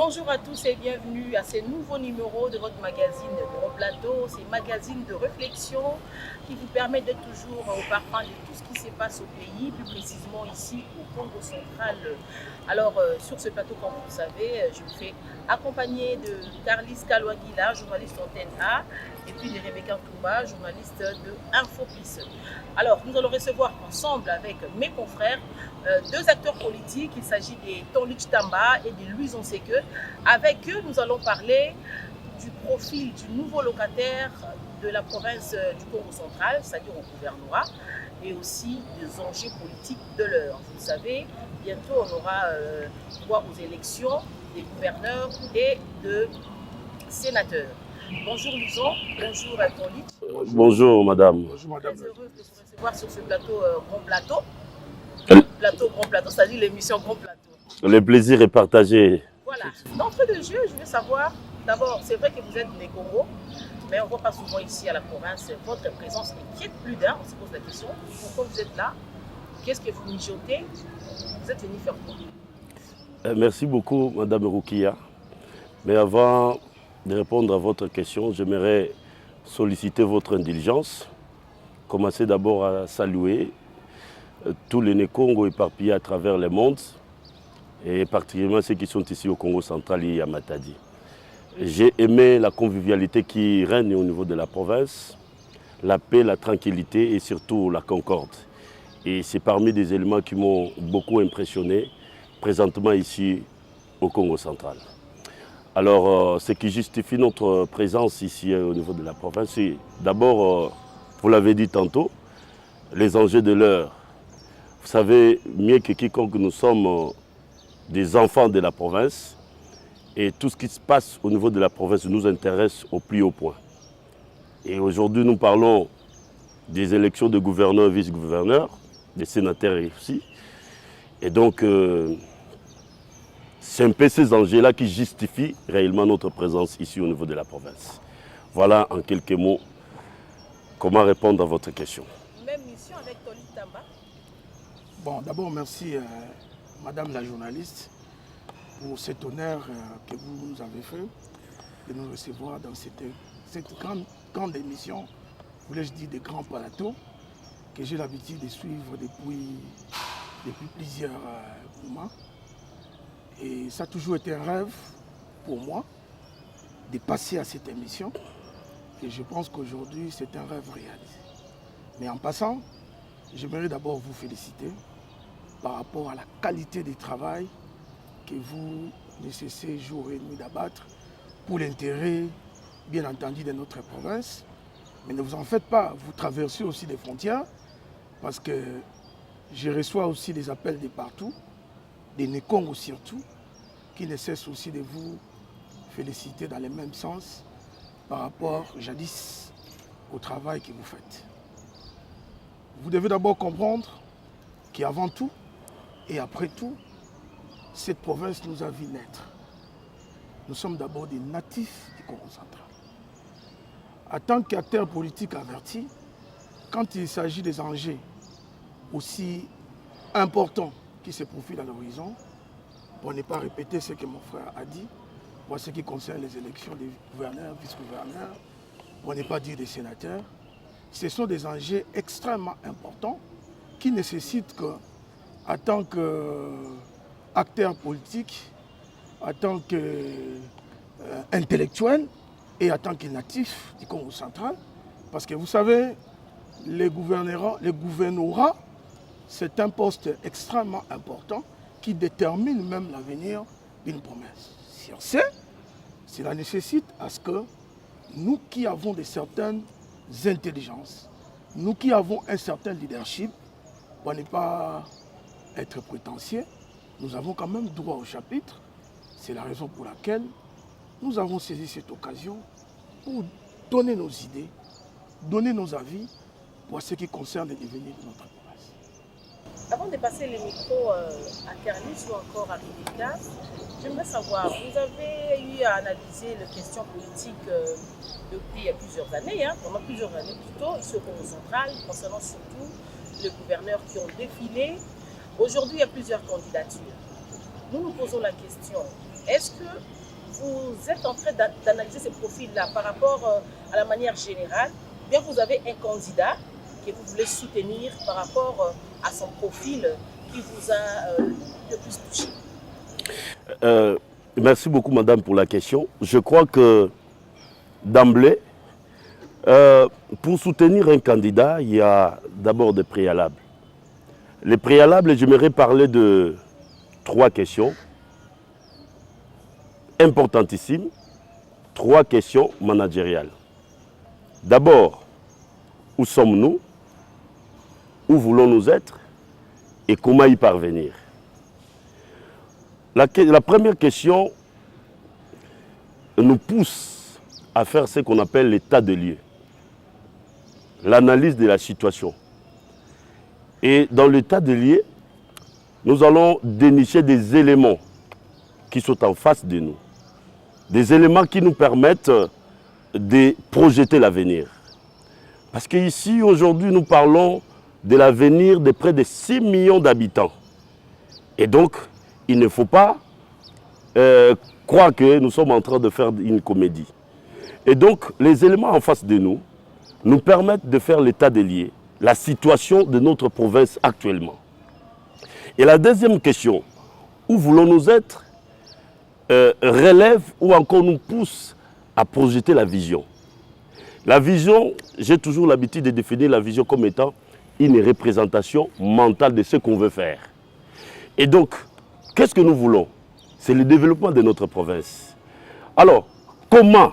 Bonjour à tous et bienvenue à ce nouveau numéro de votre magazine Grand Plateau, ces magazines de réflexion qui vous permettent d'être toujours au parfum de tout ce qui se passe au pays, plus précisément ici au Congo central. Alors sur ce plateau, comme vous le savez, je vous fais accompagner de Carlis Kalwagila, journaliste Antenne A, et puis de Rebecca Touma, journaliste de Infoplis. Alors nous allons recevoir ensemble avec mes confrères deux acteurs politiques, il s'agit de Tonlich Tamba et de Louis Onseke. Avec eux, nous allons parler du profil du nouveau locataire de la province du Congo central, c'est-à-dire au gouvernorat, et aussi des enjeux politiques de l'heure. Vous le savez, bientôt on aura droit aux élections des gouverneurs et de sénateurs. Bonjour Lison, bonjour Tonlich. Bonjour madame. Bonjour madame. Très heureux de vous recevoir sur ce plateau Grand Plateau. Grand Plateau, c'est-à-dire l'émission Grand Plateau. Le plaisir est partagé. Voilà. D'entrée de jeu, je veux savoir, d'abord, c'est vrai que vous êtes des Congo, mais on ne voit pas souvent ici à la province. Votre présence inquiète plus d'un, on se pose la question. Pourquoi vous êtes là? Qu'est-ce que vous mijotez? Vous êtes venu faire quoi? Merci beaucoup madame Roukia. Mais avant de répondre à votre question, j'aimerais solliciter votre indulgence. Commencer d'abord à saluer tous les Né-Congo éparpillés à travers le monde, et particulièrement ceux qui sont ici au Congo central et à Matadi. J'ai aimé la convivialité qui règne au niveau de la province, la paix, la tranquillité et surtout la concorde. Et c'est parmi des éléments qui m'ont beaucoup impressionné présentement ici au Congo central. Alors, ce qui justifie notre présence ici au niveau de la province, c'est d'abord, vous l'avez dit tantôt, les enjeux de l'heure. Vous savez mieux que quiconque, nous sommes des enfants de la province et tout ce qui se passe au niveau de la province nous intéresse au plus haut point. Et aujourd'hui, nous parlons des élections de gouverneurs et vice-gouverneurs, des sénateurs aussi. Et donc, c'est un peu ces enjeux-là qui justifient réellement notre présence ici au niveau de la province. Voilà en quelques mots comment répondre à votre question. Même mission avec Tonlich Tamba. Bon, d'abord, merci madame la journaliste pour cet honneur que vous nous avez fait de nous recevoir dans cette grande émission, voulais-je dire des grands plateaux, que j'ai l'habitude de suivre depuis plusieurs mois. Et ça a toujours été un rêve pour moi de passer à cette émission. Et je pense qu'aujourd'hui, c'est un rêve réalisé. Mais en passant, j'aimerais d'abord vous féliciter par rapport à la qualité du travail que vous ne cessez jour et nuit d'abattre pour l'intérêt, bien entendu, de notre province. Mais ne vous en faites pas, vous traversez aussi des frontières parce que je reçois aussi des appels de partout, des Né-Congo surtout, qui ne cessent aussi de vous féliciter dans le même sens par rapport, jadis, au travail que vous faites. Vous devez d'abord comprendre qu'avant tout, et après tout, cette province nous a vu naître. Nous sommes d'abord des natifs du Congo central. En tant qu'acteurs politiques avertis, quand il s'agit des enjeux aussi importants qui se profilent à l'horizon, pour ne pas répéter ce que mon frère a dit, pour ce qui concerne les élections des gouverneurs, vice-gouverneurs, pour ne pas dire des sénateurs, ce sont des enjeux extrêmement importants qui nécessitent que, en tant qu'acteur politique, en tant qu'intellectuel et en tant que natif du Congo central, parce que vous savez, les gouvernorats, c'est un poste extrêmement important qui détermine même l'avenir d'une promesse. Sur ce, cela nécessite à ce que nous qui avons de certaines intelligences, nous qui avons un certain leadership, pour ne pas être prétentieux, nous avons quand même droit au chapitre. C'est la raison pour laquelle nous avons saisi cette occasion pour donner nos idées, donner nos avis pour ce qui concerne le devenir de notre province. Avant de passer les micros à Carlis ou encore à Rebecca, j'aimerais savoir, vous avez eu à analyser les questions politiques depuis plusieurs années, pendant plusieurs années plutôt, ici au Congo central, concernant surtout les gouverneurs qui ont défilé. Aujourd'hui, il y a plusieurs candidatures. Nous nous posons la question, est-ce que vous êtes en train d'analyser ces profils-là par rapport à la manière générale, ou bien vous avez un candidat que vous voulez soutenir par rapport à son profil qui vous a le plus touché? Merci beaucoup, madame, pour la question. Je crois que d'emblée, pour soutenir un candidat, il y a d'abord des préalables. Les préalables, j'aimerais parler de 3 questions importantissimes, 3 questions managériales. D'abord, où sommes-nous? Où voulons-nous être? Et comment y parvenir? La première question nous pousse à faire ce qu'on appelle l'état de lieu, l'analyse de la situation. Et dans l'état de lieu, nous allons dénicher des éléments qui sont en face de nous, des éléments qui nous permettent de projeter l'avenir. Parce qu'ici, aujourd'hui, nous parlons de l'avenir de près de 6 millions d'habitants. Et donc, il ne faut pas croire que nous sommes en train de faire une comédie. Et donc, les éléments en face de nous nous permettent de faire l'état des lieux, la situation de notre province actuellement. Et la deuxième question, où voulons-nous être, relève ou encore nous pousse à projeter la vision. La vision, j'ai toujours l'habitude de définir la vision comme étant une représentation mentale de ce qu'on veut faire. Et donc, qu'est-ce que nous voulons? C'est le développement de notre province. Alors, comment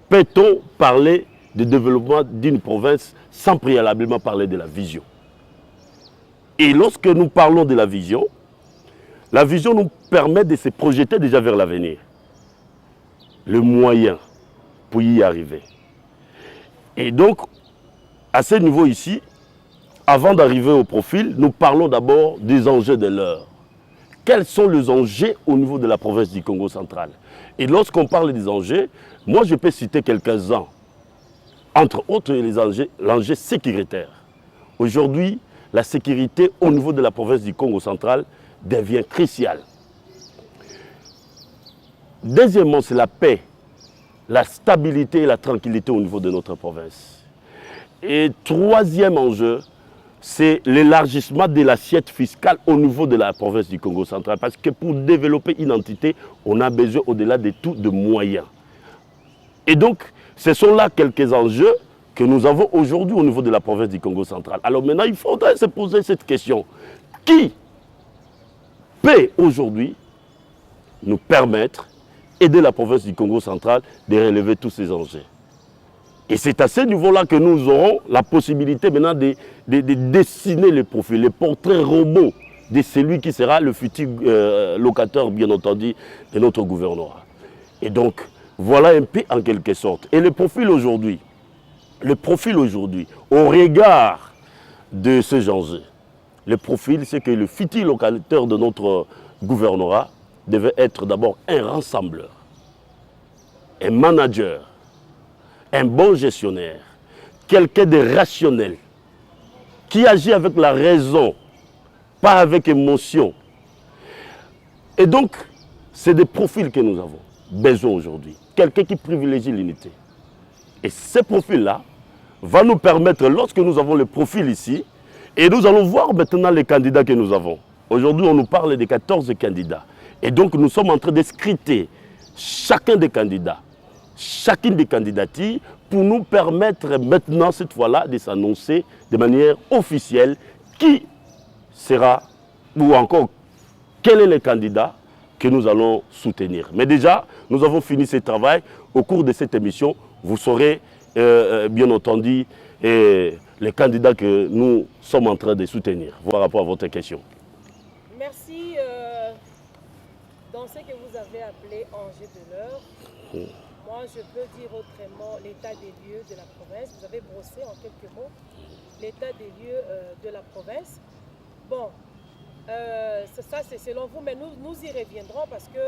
peut-on parler de développement d'une province sans préalablement parler de la vision? Et lorsque nous parlons de la vision nous permet de se projeter déjà vers l'avenir. Le moyen pour y arriver. Et donc, à ce niveau ici, avant d'arriver au profil, nous parlons d'abord des enjeux de l'heure. Quels sont les enjeux au niveau de la province du Congo central? Et lorsqu'on parle des enjeux, moi je peux citer quelques-uns. Entre autres, l'enjeu sécuritaire. Aujourd'hui, la sécurité au niveau de la province du Congo central devient cruciale. Deuxièmement, c'est la paix, la stabilité et la tranquillité au niveau de notre province. Et troisième enjeu, c'est l'élargissement de l'assiette fiscale au niveau de la province du Congo central. Parce que pour développer une entité, on a besoin au-delà de tout de moyens. Et donc, ce sont là quelques enjeux que nous avons aujourd'hui au niveau de la province du Congo central. Alors maintenant, il faudrait se poser cette question. Qui peut aujourd'hui nous permettre d'aider la province du Congo central de relever tous ces enjeux? Et c'est à ce niveau-là que nous aurons la possibilité maintenant de dessiner les profils, les portraits robots de celui qui sera le futur locateur, bien entendu, de notre gouvernorat. Et donc, voilà un peu en quelque sorte. Et le profil aujourd'hui, au regard de ces enjeux, le profil, c'est que le futur locateur de notre gouvernorat devait être d'abord un rassembleur, un manager, un bon gestionnaire, quelqu'un de rationnel, qui agit avec la raison, pas avec émotion. Et donc, c'est des profils que nous avons besoin aujourd'hui. Quelqu'un qui privilégie l'unité. Et ce profil-là va nous permettre, lorsque nous avons le profil ici, et nous allons voir maintenant les candidats que nous avons. Aujourd'hui, on nous parle de 14 candidats. Et donc, nous sommes en train de scruter chacun des candidats, chacune des candidatures, pour nous permettre maintenant, cette fois-là, de s'annoncer de manière officielle qui sera, ou encore, quel est le candidat que nous allons soutenir. Mais déjà, nous avons fini ce travail. Au cours de cette émission, vous saurez, bien entendu, les candidats que nous sommes en train de soutenir, par rapport à votre question. Merci. Dans ce que vous avez appelé enjeu de l'heure, moi je peux dire autrement l'état des lieux de la province. Vous avez brossé en quelques mots l'état des lieux de la province. Bon, ça c'est selon vous, mais nous y reviendrons parce que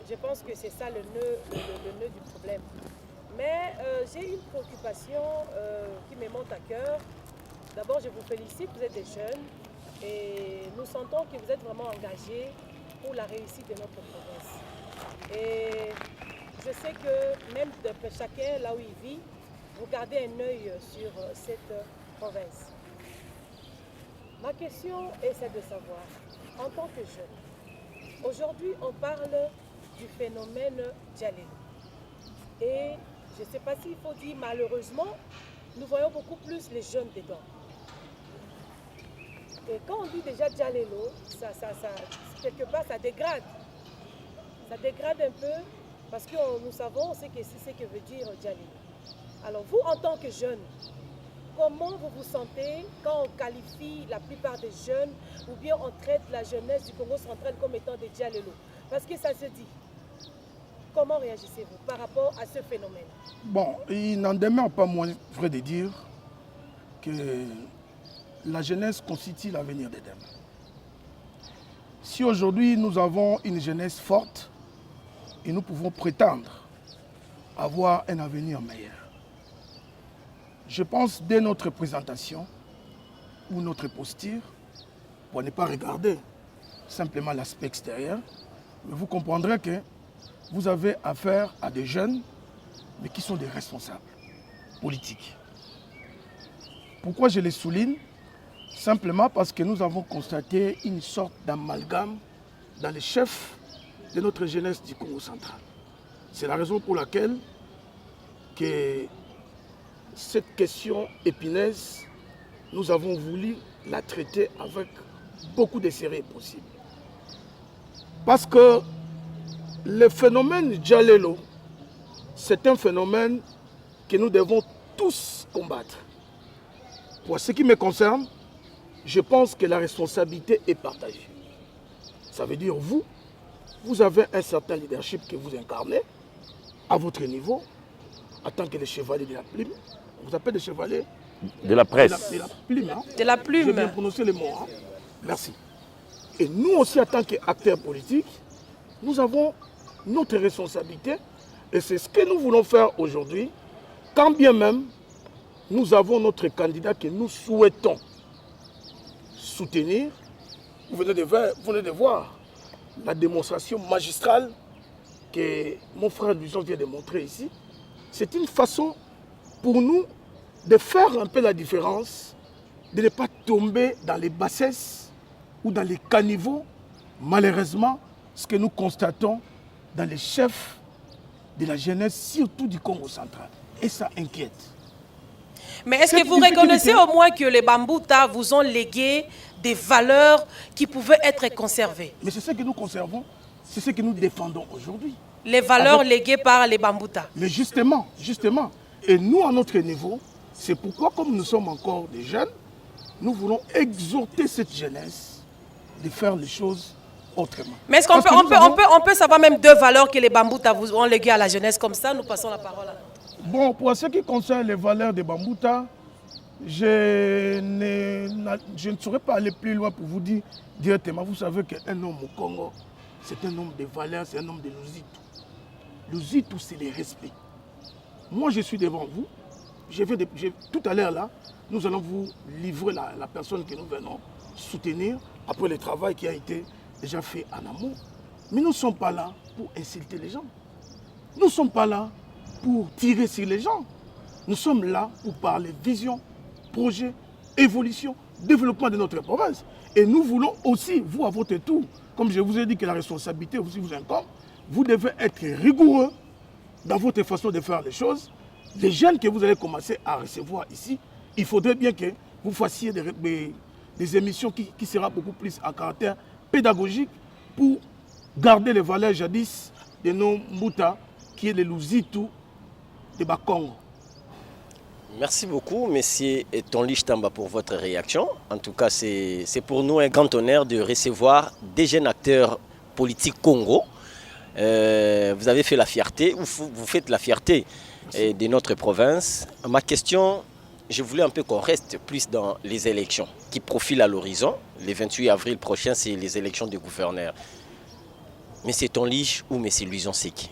je pense que c'est ça le nœud du problème. Mais j'ai une préoccupation qui me monte à cœur. D'abord, je vous félicite, vous êtes des jeunes et nous sentons que vous êtes vraiment engagés pour la réussite de notre province. Et je sais que même chacun, là où il vit, vous gardez un œil sur cette province. Ma question est celle de savoir, en tant que jeune, aujourd'hui on parle du phénomène Djalelo. Et je ne sais pas s'il faut dire malheureusement, nous voyons beaucoup plus les jeunes dedans. Et quand on dit déjà Djalelo, quelque part ça dégrade. Ça dégrade un peu parce que nous savons, on sait que c'est ce que veut dire Djalelo. Alors vous, en tant que jeune, comment vous vous sentez quand on qualifie la plupart des jeunes ou bien on traite la jeunesse du Congo central comme étant des Djalelo? Parce que ça se dit. Comment réagissez-vous par rapport à ce phénomène? Bon, il n'en demeure pas moins vrai de dire que la jeunesse constitue l'avenir de demain. Si aujourd'hui nous avons une jeunesse forte et nous pouvons prétendre avoir un avenir meilleur, je pense dès notre présentation ou notre posture, pour ne pas regarder simplement l'aspect extérieur, mais vous comprendrez que vous avez affaire à des jeunes, mais qui sont des responsables politiques. Pourquoi je les souligne? Simplement parce que nous avons constaté une sorte d'amalgame dans les chefs de notre jeunesse du Congo central. C'est la raison pour laquelle que cette question épineuse, nous avons voulu la traiter avec beaucoup de sérieux possible. Parce que le phénomène Djalelo, c'est un phénomène que nous devons tous combattre. Pour ce qui me concerne, je pense que la responsabilité est partagée. Ça veut dire vous avez un certain leadership que vous incarnez à votre niveau, en tant que les chevaliers de la plume. On vous appelle des chevaliers de la presse. De la plume. Hein? De la plume. J'ai bien prononcé les mots. Hein? Merci. Et nous aussi, en tant qu'acteurs politiques, nous avons notre responsabilité. Et c'est ce que nous voulons faire aujourd'hui, quand bien même nous avons notre candidat que nous souhaitons soutenir. Vous venez de voir la démonstration magistrale que mon frère Luison vient de montrer ici. C'est une façon pour nous de faire un peu la différence, de ne pas tomber dans les bassesses ou dans les caniveaux, malheureusement, ce que nous constatons dans les chefs de la jeunesse, surtout du Congo central. Et ça inquiète. Mais est-ce que vous reconnaissez au moins que les Bambouta vous ont légué des valeurs qui pouvaient être conservées? Mais c'est ce que nous conservons, c'est ce que nous défendons aujourd'hui. Les valeurs léguées par les Bambouta. Mais justement. Et nous, à notre niveau, c'est pourquoi, comme nous sommes encore des jeunes, nous voulons exhorter cette jeunesse de faire les choses autrement. Mais est-ce qu'on peut savoir même deux valeurs que les Bambouta vous ont léguées à la jeunesse comme ça? Nous passons la parole à... Bon, pour ce qui concerne les valeurs des Bambouta, je ne saurais pas aller plus loin pour vous dire directement. Vous savez qu'un homme au Congo, c'est un homme de valeurs, c'est un homme de Luzitu. Luzitu, c'est le respect. Moi, je suis devant vous. Tout à l'heure, là, nous allons vous livrer la personne que nous venons soutenir après le travail qui a été déjà fait en amont. Mais nous ne sommes pas là pour insulter les gens. Nous ne sommes pas là pour tirer sur les gens. Nous sommes là pour parler vision, projet, évolution, développement de notre province. Et nous voulons aussi, vous à votre tour, comme je vous ai dit que la responsabilité aussi vous incombe, vous devez être rigoureux dans votre façon de faire les choses. Les jeunes que vous allez commencer à recevoir ici, il faudrait bien que vous fassiez des émissions qui seront beaucoup plus à caractère pédagogique pour garder les valeurs jadis de nos Mbuta, qui est le Luzitu de Bakongo. Merci beaucoup, monsieur Tonli Tamba, pour votre réaction. En tout cas, c'est pour nous un grand honneur de recevoir des jeunes acteurs politiques Congo. Vous avez fait la fierté, vous faites la fierté de notre province. Ma question, je voulais un peu qu'on reste plus dans les élections qui profilent à l'horizon. Le 28 avril prochain, c'est les élections de gouverneurs. Monsieur Tonli ou monsieur Luison Seki,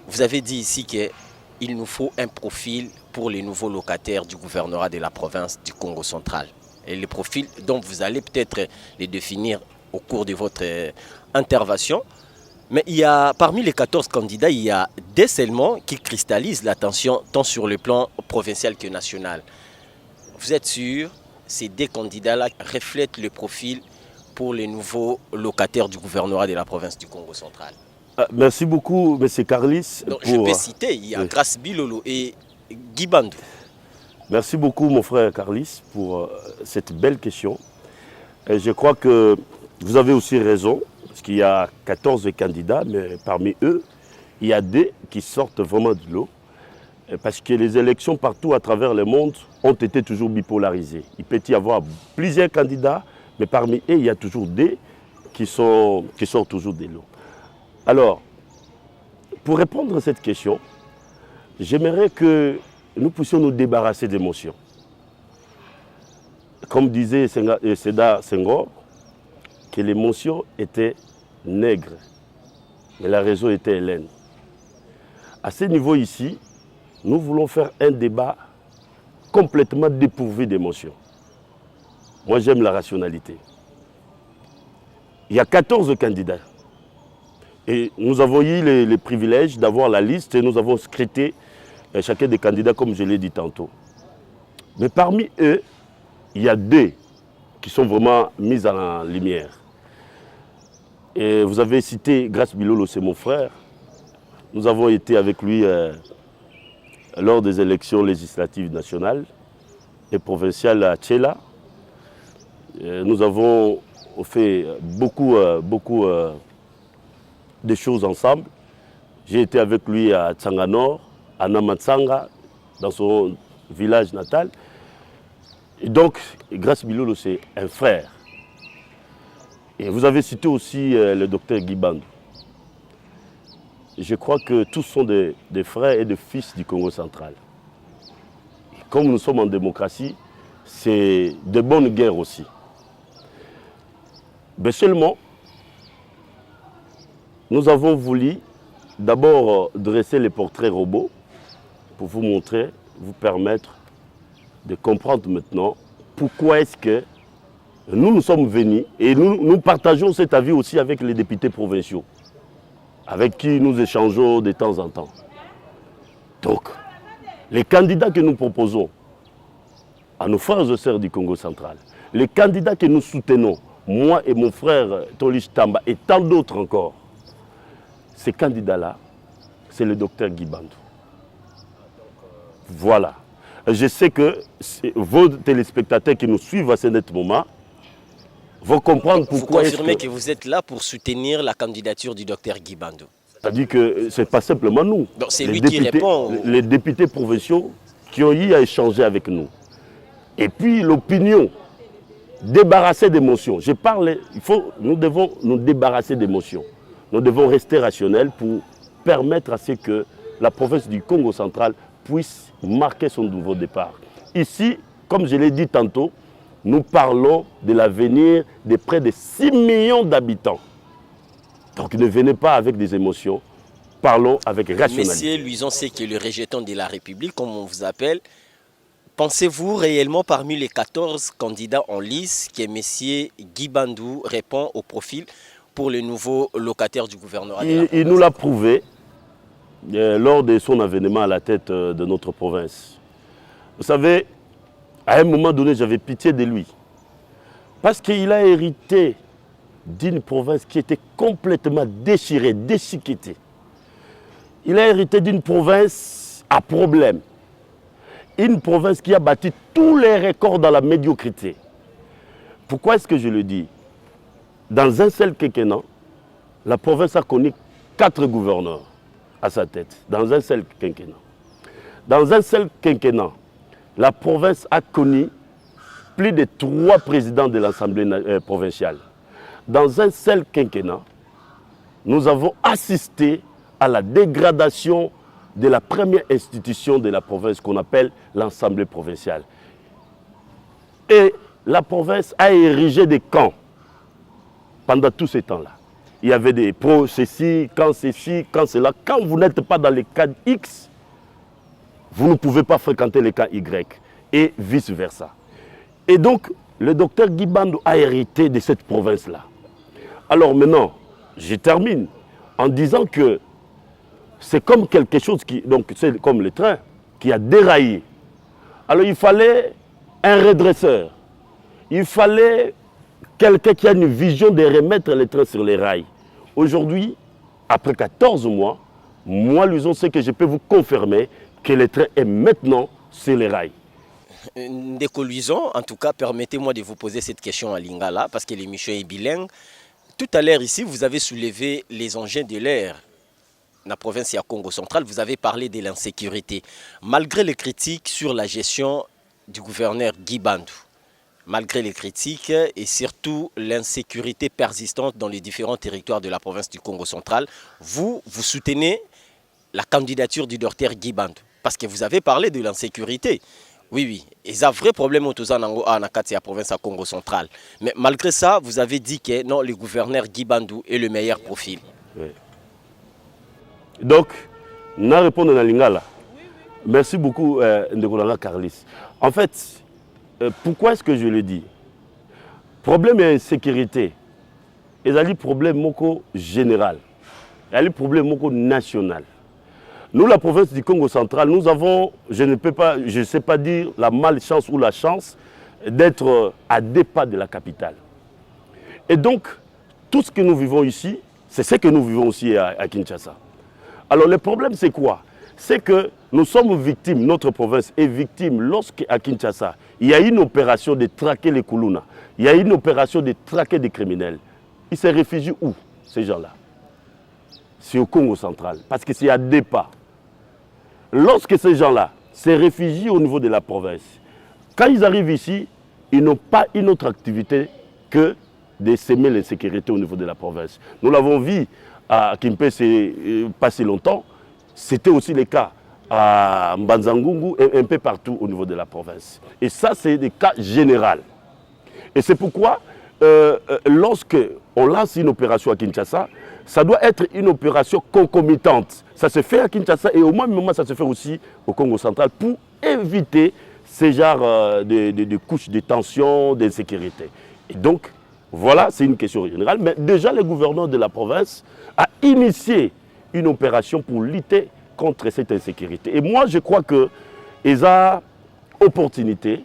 vous avez dit ici qu'il nous faut un profil pour les nouveaux locataires du gouvernorat de la province du Congo central. Et le profil dont vous allez peut-être les définir au cours de votre intervention. Mais il y a, parmi les 14 candidats, il y a des seulement qui cristallisent l'attention tant sur le plan provincial que national. Vous êtes sûr, ces deux candidats-là reflètent le profil pour les nouveaux locataires du gouvernorat de la province du Congo central? Merci beaucoup, M. Carlis. Donc, je peux citer, il y a Grace Bilolo et Guy Bandou. Merci beaucoup, mon frère Carlis, pour cette belle question. Et je crois que vous avez aussi raison, parce qu'il y a 14 candidats, mais parmi eux, il y a deux qui sortent vraiment de l'eau. Parce que les élections partout à travers le monde ont été toujours bipolarisées. Il peut y avoir plusieurs candidats, mais parmi eux, il y a toujours deux qui sortent toujours de l'eau. Alors, pour répondre à cette question, j'aimerais que nous puissions nous débarrasser d'émotions. Comme disait Sédar Senghor, que l'émotion était nègre, mais la raison était hellène. À ce niveau ici, nous voulons faire un débat complètement dépourvu d'émotions. Moi, j'aime la rationalité. Il y a 14 candidats. Et nous avons eu les privilèges d'avoir la liste et nous avons scruté chacun des candidats, comme je l'ai dit tantôt. Mais parmi eux, il y a deux qui sont vraiment mis en lumière. Et vous avez cité Grace Bilolo, c'est mon frère. Nous avons été avec lui lors des élections législatives nationales et provinciales à Tchela. Nous avons fait beaucoup de choses ensemble. J'ai été avec lui à Tsanganor, à Namatsanga, dans son village natal. Et donc, Grace Bilolo, c'est un frère. Et vous avez cité aussi le docteur Guy Bandou. Je crois que tous sont des frères et des fils du Congo central. Et comme nous sommes en démocratie, c'est de bonnes guerres aussi. Mais seulement, nous avons voulu d'abord dresser les portraits robots pour vous montrer, vous permettre de comprendre maintenant pourquoi est-ce que nous sommes venus et nous partageons cet avis aussi avec les députés provinciaux, avec qui nous échangeons de temps en temps. Donc, les candidats que nous proposons à nos frères et sœurs du Congo central, les candidats que nous soutenons, moi et mon frère Tolish Tamba et tant d'autres encore, ces candidats-là, c'est le docteur Guy Bandou. Voilà. Je sais que vos téléspectateurs qui nous suivent à ce net moment vont comprendre pourquoi... Vous confirmez que vous êtes là pour soutenir la candidature du docteur Guy Bandou? C'est-à-dire que ce n'est pas simplement nous. C'est lui qui répond. Les députés provinciaux qui ont eu à échanger avec nous. Et puis l'opinion, débarrasser d'émotions. Je parle, nous devons nous débarrasser d'émotions. Nous devons rester rationnels pour permettre à ce que la province du Congo central puisse marquer son nouveau départ. Ici, comme je l'ai dit tantôt, nous parlons de l'avenir de près de 6 millions d'habitants. Donc ne venez pas avec des émotions, parlons avec rationalité. Monsieur Luison, c'est que le rejeton de la République, comme on vous appelle, pensez-vous réellement parmi les 14 candidats en lice que monsieur Guy Bandou répond au profil pour le nouveau locataire du gouvernorat? Il nous l'a prouvé lors de son avènement à la tête de notre province. Vous savez, à un moment donné, j'avais pitié de lui. Parce qu'il a hérité d'une province qui était complètement déchirée, déchiquetée. Il a hérité d'une province à problème. Une province qui a battu tous les records dans la médiocrité. Pourquoi est-ce que je le dis? Dans un seul quinquennat, la province a connu 4 gouverneurs à sa tête. Dans un seul quinquennat. Dans un seul quinquennat, la province a connu plus de 3 présidents de l'Assemblée provinciale. Dans un seul quinquennat, nous avons assisté à la dégradation de la première institution de la province qu'on appelle l'Assemblée provinciale. Et la province a érigé des camps pendant tous ces temps-là. Il y avait des pro-ceci, quand cela. Quand vous n'êtes pas dans les cas X, vous ne pouvez pas fréquenter les cas Y et vice-versa. Et donc, le docteur Guy Bandou a hérité de cette province-là. Alors maintenant, je termine en disant que c'est comme quelque chose qui, donc c'est comme le train qui a déraillé. Alors il fallait un redresseur. Il fallait quelqu'un qui a une vision de remettre le train sur les rails. Aujourd'hui, après 14 mois, moi, Luison, c'est que je peux vous confirmer que le train est maintenant sur les rails. Ndeko Luison, en tout cas, permettez-moi de vous poser cette question à Lingala, parce que l'émission est bilingue. Tout à l'heure ici, vous avez soulevé les engins de l'air. La province du Congo central, vous avez parlé de l'insécurité. Malgré les critiques sur la gestion du gouverneur Guy Bandou, malgré les critiques et surtout l'insécurité persistante dans les différents territoires de la province du Congo central, vous soutenez la candidature du docteur Guy Bandou, parce que vous avez parlé de l'insécurité. Oui, oui. Et ça, vrai problème au la province du Congo central. Mais malgré ça, vous avez dit que non, le gouverneur Guy Bandou est le meilleur profil. Oui. Donc, je réponds à Lingala. Merci beaucoup, Ndekolanga Carlis. En fait, pourquoi est-ce que je le dis? Problème d'insécurité. Il y a un problème général. Il y a un problème national. Nous, la province du Congo central, nous avons, je ne sais pas dire la malchance ou la chance d'être à 2 pas de la capitale. Et donc, tout ce que nous vivons ici, c'est ce que nous vivons aussi à Kinshasa. Alors le problème c'est quoi? C'est que nous sommes victimes, notre province est victime lorsqu'à Kinshasa, il y a une opération de traquer les Koulouna, il y a une opération de traquer des criminels. Ils se réfugient où, ces gens-là? C'est au Congo central, parce que c'est à 2 pas. Lorsque ces gens-là se réfugient au niveau de la province, quand ils arrivent ici, ils n'ont pas une autre activité que de semer l'insécurité au niveau de la province. Nous l'avons vu à Kimpe, c'est pas si longtemps. C'était aussi le cas à Mbanzangungu et un peu partout au niveau de la province. Et ça, c'est des cas généraux. Et c'est pourquoi, lorsque on lance une opération à Kinshasa, ça doit être une opération concomitante. Ça se fait à Kinshasa et au même moment, ça se fait aussi au Congo central pour éviter ces genres de couches de tension, d'insécurité. Et donc, voilà, c'est une question générale. Mais déjà, le gouverneur de la province a initié une opération pour lutter contre cette insécurité. Et moi, je crois que ils ont opportunité,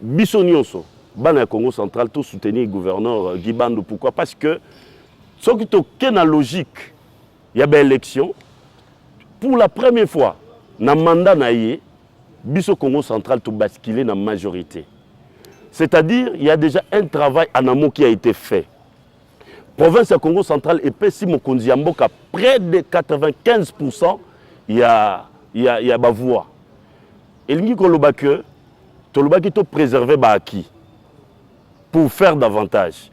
Bissonioso, Bana Congo central, tout soutenir le gouverneur Guy Bandou. Pourquoi? Parce que, ce qui est dans la logique, il y a une élection. Pour la première fois, dans le mandat naïe, Bisso Congo central tout basculé dans la majorité. C'est-à-dire, il y a déjà un travail en amont qui a été fait. Province du Congo central et Pessi Mokonzi Mboka, près de 95%, il y a ma voix. Et il dit que tu dois préserver acquis pour faire davantage.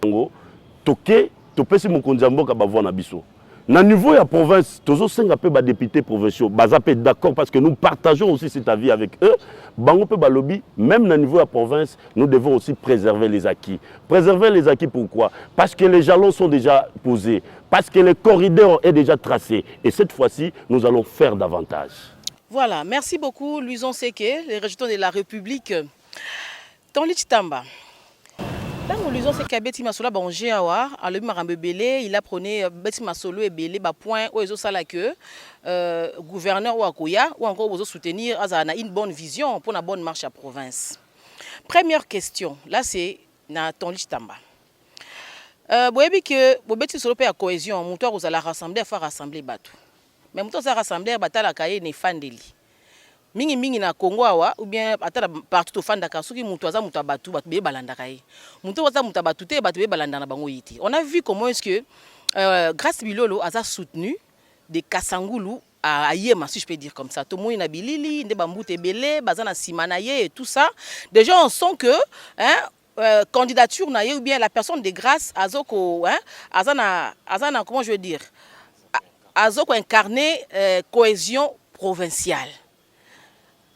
Toké, tu Pessi Mokonzi Mboka voix na biso. Na niveau de la province, tous les députés provinciaux, d'accord parce que nous partageons aussi cet avis avec eux. Même au niveau de la province, nous devons aussi préserver les acquis. Préserver les acquis pourquoi? Parce que les jalons sont déjà posés, parce que le corridor est déjà tracé. Et cette fois-ci, nous allons faire davantage. Voilà, merci beaucoup Luison Seke, les régions de la République. Tonlich Tamba. Tant Luison Seke Beti Masola Bangé Awa, à le Marambebele, il a prôné Beti Masolo et Belé, point où ils ont sala que gouverneur Ouakoya ou encore vous soutenir à une bonne vision pour la bonne marche à province. Première question, là c'est na Tonlich Tamba. Vous avez que vous Beti Solo la cohésion, mon toit vous allez rassembler, faire rassembler Batou. Mais mon toit ça rassembler Batala Kaye ne fandeli. Mingi na Congo awa ou bien atala partout au fandaka soki mutu aza mutu abatu batu be balandaka ye mutu aza mutu abatu te batu be balanda na bango yiti. On a vu comment est-ce que grâce Bilolo a soutenu des Kasangulu à Yema, si je peux dire comme ça. Tout le monde na bilili, nde bambute belé, bazana simanaye et tout ça. Déjà on sent que candidature na ye ou bien la personne de grâce azoko azana comment je veux dire azoko incarner cohésion provinciale.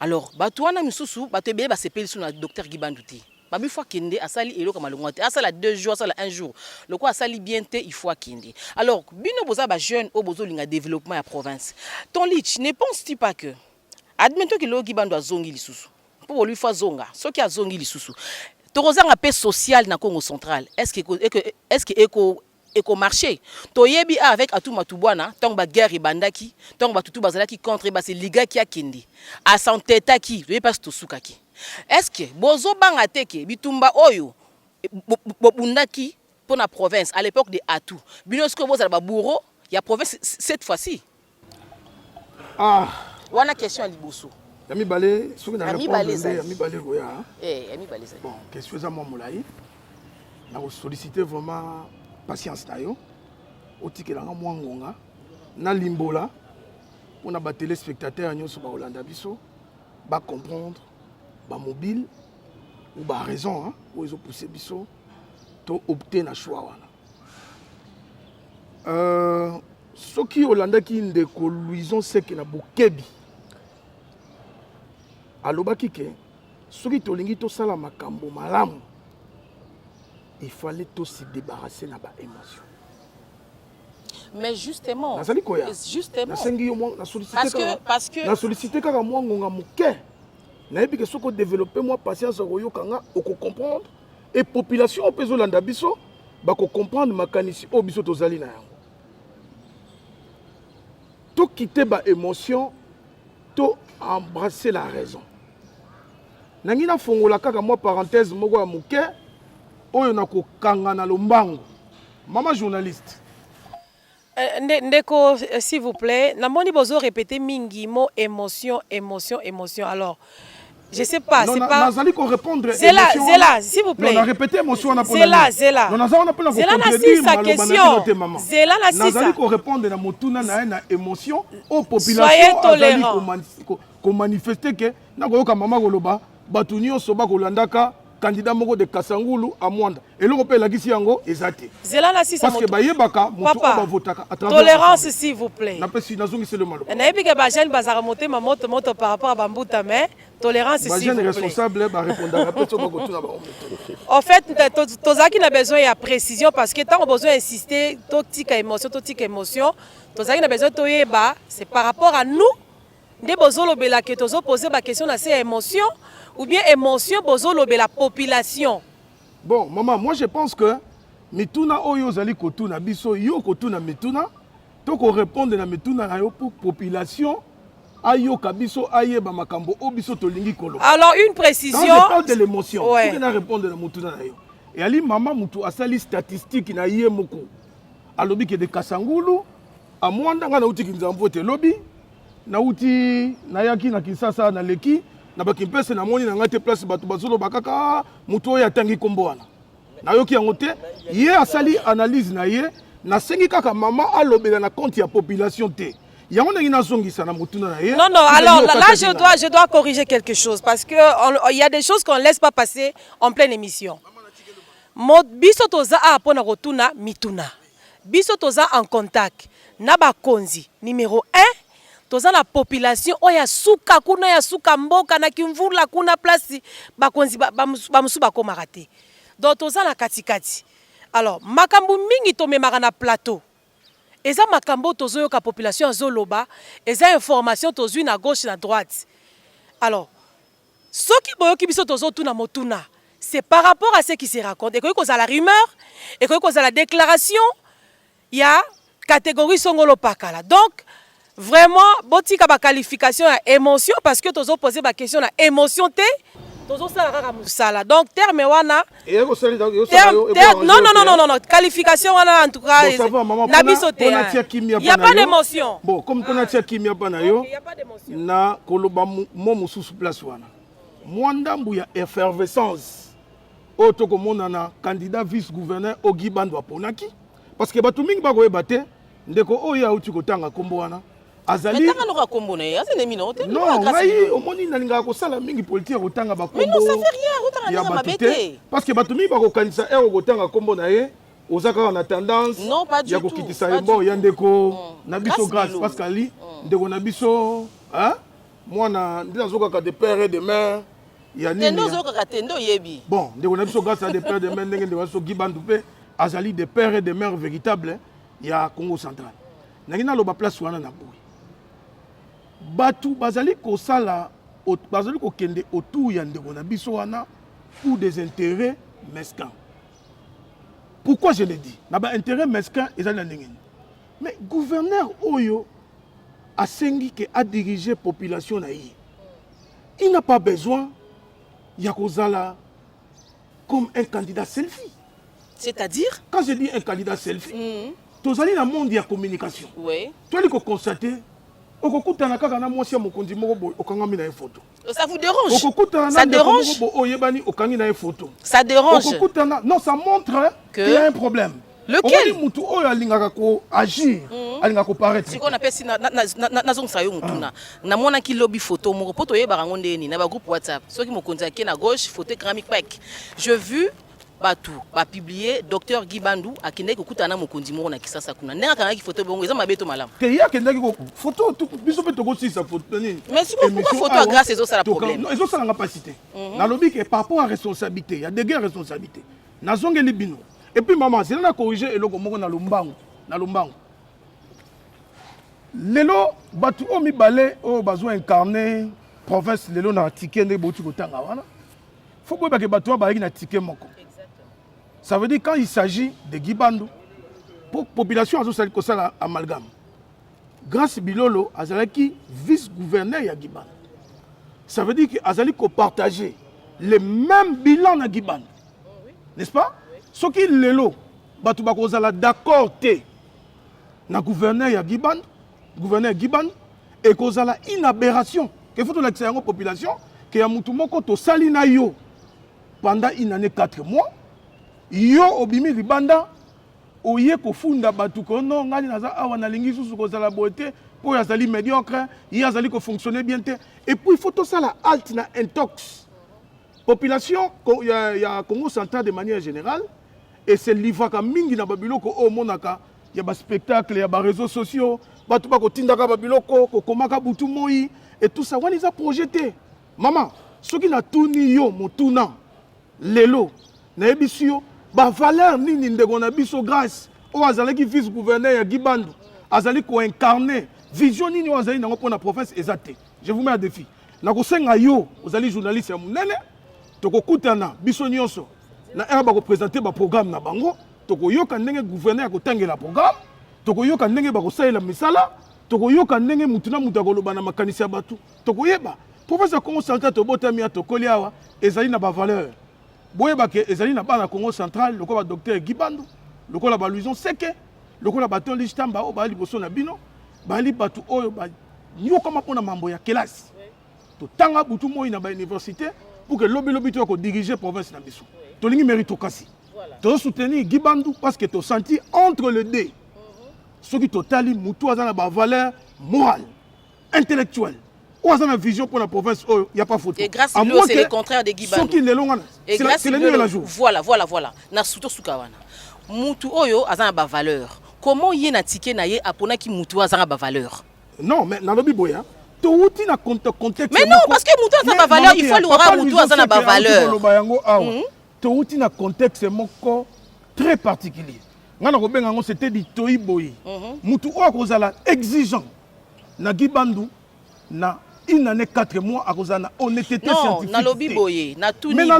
Alors, Batouana Misusu, Batouébé, c'est payé sur le docteur Guy Bandou. Babi fois kinde asali elo comme malongwate asala 2 jours asala 1 jour le quoi asali bien te il faut kinde. Alors bino boza ba jeune au bozo linga développement à province Tonlich ne penses-tu pas que admettons que le Guy Bandou azongi lisusu pour lui faire zonga ce qui a zongi lisusu tokozanga paix sociale na Congo central. Est-ce que eko marché toyebi avec Atou Matubwana tant ba guerre ibandaki tant ba tutu bazalaki contre ba se liga ki akindi a santeta ki toyebi pas to sukaki. Est-ce que bozo banga teke bitumba oyo bundaki pour la province à l'époque de Atou binosco boza ba bourreau ya province cette fois-ci. Wana question liboso. Yami balé soki na Yami répondre balé Yami balé roya. Yami balé ça. Bon, question za mo molai. Na solliciter vraiment patience tayo. Otikela nga mwangonga na limbola on a ba téléspectateurs nyoso ba Holanda biso ba comprendre ba mobile ou ba raison hein ou ils ont poussé biso to opter na choix wana. Soki Holanda ki ndeko Louison Seke na bokebi alobaki ke soki tolingi tosala makambo malamu il fallait tout se débarrasser de ba émotion. Mais justement, parce que na sollicité kaka moi ngonga muke na ebi ke soko développer moi patience royo kanga oko comprendre et population au peso landa biso ba ko comprendre makanisi o biso tozali na yango. To quitter ba émotion, to embrasser la raison. Nangina fongola kaka moi parenthèse moko ya muke oyo na ko kanga na lombango. Maman journaliste. Ndeko, s'il vous plaît, namoni bozo répéter mingi mot émotion, émotion, émotion. Alors, je sais pas, c'est pas. Nazali ko répondre. Zela, s'il vous plaît. On a répété émotion na Zela. Non, nazali na pona ko contredire sa question. Zela na sisa. Nazali ko répondre na motuna na émotion aux populations. Soyez tolérants. Ko manifester que na ko yoka mama koloba batu nyonso ba kolandaka candidat moko de Kasangulu à Mwanda. Et l'on peut la gisi yango ezate. Parce que bayebaka moto ba votaka à travers tolérance s'il vous plaît. Na pesi nazongi c'est le malo. Na ebi ke ba jeune bazara monter ma moto par rapport à Bambuta mais tolérance s'il vous plaît. Ba jeune responsable ba répondre à peso ba kotuna ba. En fait tozaki na besoin ya précision parce que tant on besoin insister totika émotion tozaki na besoin toyeba c'est par rapport à nous ndé bozolo bela ke tozo poser ba question na ces émotions ou bien émotion bozolo be la population. Bon, maman, moi je pense que mituna oyo zali kotuna biso yo kotuna mituna to ko répondre na mituna na yo pour population ayo kabiso ayeba makambo obiso tolingi kolo. Alors une précision. Quand je parle de l'émotion, ouais. Tu na répondre na mituna na yo. Et ali maman mutu asali statistique na ye moko. Alobi ke de Kasangulu a Mwanda nga na uti kinzambo te lobi na uti na yaki na Kinshasa na leki na bakimpese na moni na ngate place batu bazolo bakaka muto ya tangi kombo wana na yoki yango te ye asali analyse na ye na sengi kaka mama alobela na compte ya population te yango ngi na zongisa na mutuna na ye. Non alors là je dois corriger quelque chose parce que il y a des choses qu'on laisse pas passer en pleine émission. Biso toza a pona rotuna mituna biso toza en contact na bakonzi numéro 1 toza la population oya suka kuna ya suka mboka na kimvula kuna place bakonzi bamusu bakomaka te donc toza na katikati. Alors makambo mingi tomemaka na plateau eza makambo tozoyoka population azoloba eza information tozwi na gauche na droite. Alors soki boyoki biso tozotuna motuna c'est par rapport à ce qui se raconte et que la rumeur et que la déclaration il y a catégorie songolo pakala. Donc vraiment, botika ba qualification à émotion parce que tozo poser ba question à émotion té, tozo sala musala. Donc terme wana. Non, qualification wana en tout cas. Na biso té. Il y a pas d'émotion. Bon, comme on a tia kimia pa na yo. Il y a pas d'émotion. Na koloba mo mususu place wana. Mwanda mbuya effervescence. Oto ko monana candidat vice-gouverneur Ogi Bandwa ponaki parce que batu mingi ba ko ebate ndeko oya uti kotanga kombo wana. Azali mais tanga kombo na ya c'est minote non ngai omoni nalinga ko sala mingi politique kotanga ba kombo mais non ça fait rien kotanga mabete parce que batu mingi ba ko kanisa kotanga kombo na ye ozaka na tendance non pas du tout ya ko kitisa mbo ya ndeko na biso grâce parce que ali ndeko na biso hein mwana ndazoka ka de père et de mère ya nini tendo zoka tendo yebi bon ndeko na biso grâce à des pères de mère ndenge ndeko so gibandu pe azali de père et de mère véritable ya Congo central nangina loba place wana na boui batu bazali ko sala bazali ko kende autour ya ndeko na biso wana pour des intérêts mesquins. Pourquoi je le dis? Naba intérêt mesquin et ça mais gouverneur Oyo a sengi que a dirigé population naïe. Il n'a pas besoin Yakozala comme un candidat selfie. C'est-à-dire? Quand je dis un candidat selfie, tu as dans le monde de la communication. Oui. Tu as constaté ça vous dérange? Ça dérange? Ça dérange? Non, ça montre qu'il y a un problème. Lequel? Agir, ce qu'on appelle si na ki lobby photo mon poto yeba ngonde ni na ba groupe WhatsApp ceux qui me contacté na gauche photo gramique pack je vu batou ba publier docteur Guy Bandou akinde ko kutana mokonzi mo na kisasa kuna nenga kana ki photo bongo eza mabeto malamu te ya kende ko photo tout biso pe to ko sa photo ni mais si pourquoi photo grâce c'est ça le problème non ils ont ça la capacité na lobby que par rapport à responsabilité il y a des grandes responsabilités na zongeli bino et puis maman c'est là corriger eloko moko na lombango lelo batu o mibale o bazwa incarner province lelo na ticket ne boti kotanga wana faut que batu ba na ticket moko. Ça veut dire quand il s'agit de Guy Bandou pour population azosali ko sala amalgame grâce Bilolo azalaki vice-gouverneur ya Guy Bandou. Ça veut dire que azali ko partager les mêmes bilans na Guy Bandou. N'est-ce pas? Ce qui lelo batu ba ko zala d'accord té na gouverneur ya Guy Bandou, gouverneur Guy Bandou et ko zala une aberration que faut to la tsango population que ya mutu moko to sali na yo pendant une année 4 mois yo obimi libanda oye ko funda batu ko non ngani naza awa na lingi susu ko zala beauté pour yazali médiocre yazali ko fonctionner bien te et puis il faut to sala alt na intox population ya Congo central de manière générale et c'est livaka mingi na babiloko o monaka ya ba spectacle ya ba réseaux sociaux batu ba ko tindaka babiloko ko komaka butu moi et tout ça wani za projeté maman ce qui na tuni yo motuna lelo na ebisio ba valeur nini ndeko na biso grâce o azalaki vice gouverneur ya Guy Bandou azali ko incarner vision nini o azali nango pona province ezate je vous mets à défi na ko senga yo ozali journaliste ya munene to ko kutana biso nyonso na era ba ko présenter ba programme na bango to ko yoka ndenge gouverneur ko tangela programme to ko yoka ndenge ba ko salela misala to ko yoka ndenge mutuna muta ko lobana makanisi ya batu to ko yeba province ya Congo central to botami to koliawa ezali na ba valeur boyeba ke ezali na bana Congo central lokola docteur Guy Bandou lokola ba Louison Seke lokola ba Ton Lichtamba o ba liboso na bino ba li batu oyo ba nyoka mapona mambo ya kelasi to tanga butu moi na ba université pour que lobby to ko diriger province na biso to lingi méritocratie to soutenir Guy Bandou parce que to senti entre les deux ce qui totali mutu azana ba valeur morale intellectuelle. Ou a vision pour la province, il n'y a pas photo. Et grâce à lui, c'est le contraire de Guy Bandou. C'est le nuit et la jour. Voilà. Na suto sukawana. Mutu oyo a ba valeur. Comment y na ticket na ye apona ki mutu a ba valeur? Non, mais na lobi boya. Touti na contexte. Mais non, parce que mutu a ba valeur, il faut lui rendre mutu a ba valeur. Touti na contexte moko très particulier. Ngana ko benga ngo c'était di toyi boyi. Mutu o ko zala exigeant. Na Guy Bandou na une année 4 mois à cause de honnêteté scientifique. Non, na lobby boye, na tout niveau.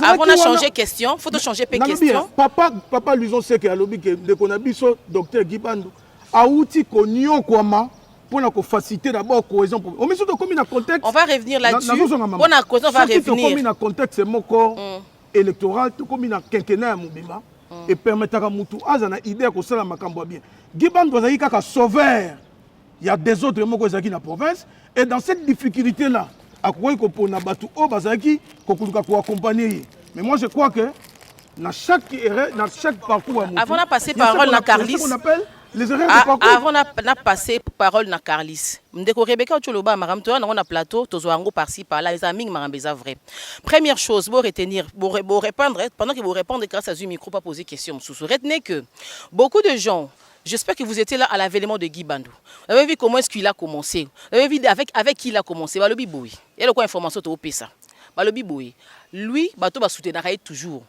Avant de changer question, faut changer pe question. Papa Louison Seke à lobby que de konabiso docteur Guy Bandou a outil konyo kwama pour na faciliter d'abord cohésion. On met surtout comme dans contexte. On va revenir là-dessus. On a cause on va revenir. Comme dans contexte moko électoral, tout comme dans quinquennat mobima et permettra mutu azana idée ko sala makambo bien. Guy Bandou azaki kaka sauveur. Il y a des autres mots qui dans la province. Et dans cette difficulté-là, à quoi qu'on a battu au Bazaki, qu'on peut accompagner. Mais moi, je crois que dans chaque parcours, avant de passer parole à Carlis, avant de passer parole à Carlis, Rebecca Ocholoba, on a plateau, Tozoango par-ci, par-là, les amis, Marambeza vrai. Première chose, vous retenir, vous répondre, pendant que vous répondez grâce à ce micro, pas poser question. Retenez que beaucoup de gens. J'espère que vous étiez là à l'avènement de Guy Bandou. Vous avez vu comment est-ce qu'il a commencé. Vous avez vu avec qui il a commencé. Balobi Boui. Il y a le quoi information au PSA. Balobi Boui. Lui, Bato va soutenir toujours.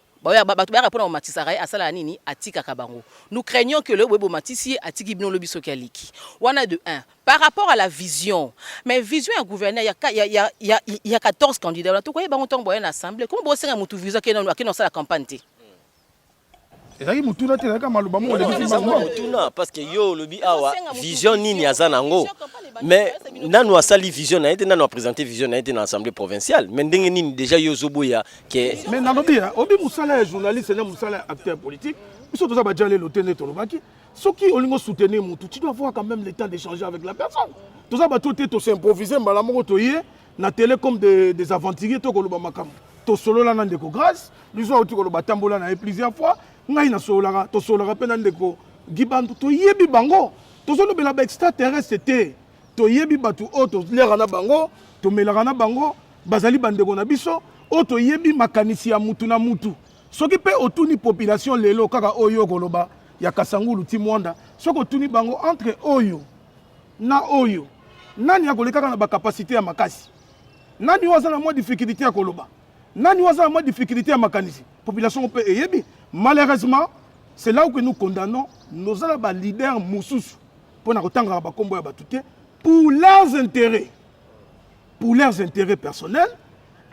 Nous craignons que le Webo Matisi atiki bino lobi sokaliki. Wana de 1. Par rapport à la vision, mais vision à gouverner, il y a 14 candidats. Tout quoi, il y a une assemblée. Comment vous avez une vision qui est dans la campagne? Parce que yo lobi awa vision nini azanango mais nanu asali vision na été nanu présenter vision na été dans l'assemblée provinciale mais ndenge nini déjà yo zoboya que mais nalobi obi musala journaliste na musala acteur politique biso toza ba jale lotene tolobaki soki olingo soutenir mutu tu dois avoir quand même le temps d'échanger avec la personne toza ba toté to s'improviser mbala moko toyé na télé comme des aventuriers to koloba makambo to solo la na ndeko grâce lizo oti koloba tambola na plusieurs fois ngai na solaka to solaka pe na ndeko gibandu to yebi bango to solo bela ba extraterrestre te to yebi batu o to lera na bango to melaka na bango bazali bandeko na biso o to yebi makanisi ya mutu na mutu soki pe otuni population lelo kaka oyo koloba ya Kasangulu ti Mwanda soki otuni bango entre oyo na oyo nani akolekaka na ba capacité ya makasi nani waza na mwa difficulté ya koloba nani waza na mwa difficulté ya makanisi population pe eyebi. Malheureusement, c'est là où nous condamnons nos leaders moussus pour leurs intérêts. Pour leurs intérêts personnels,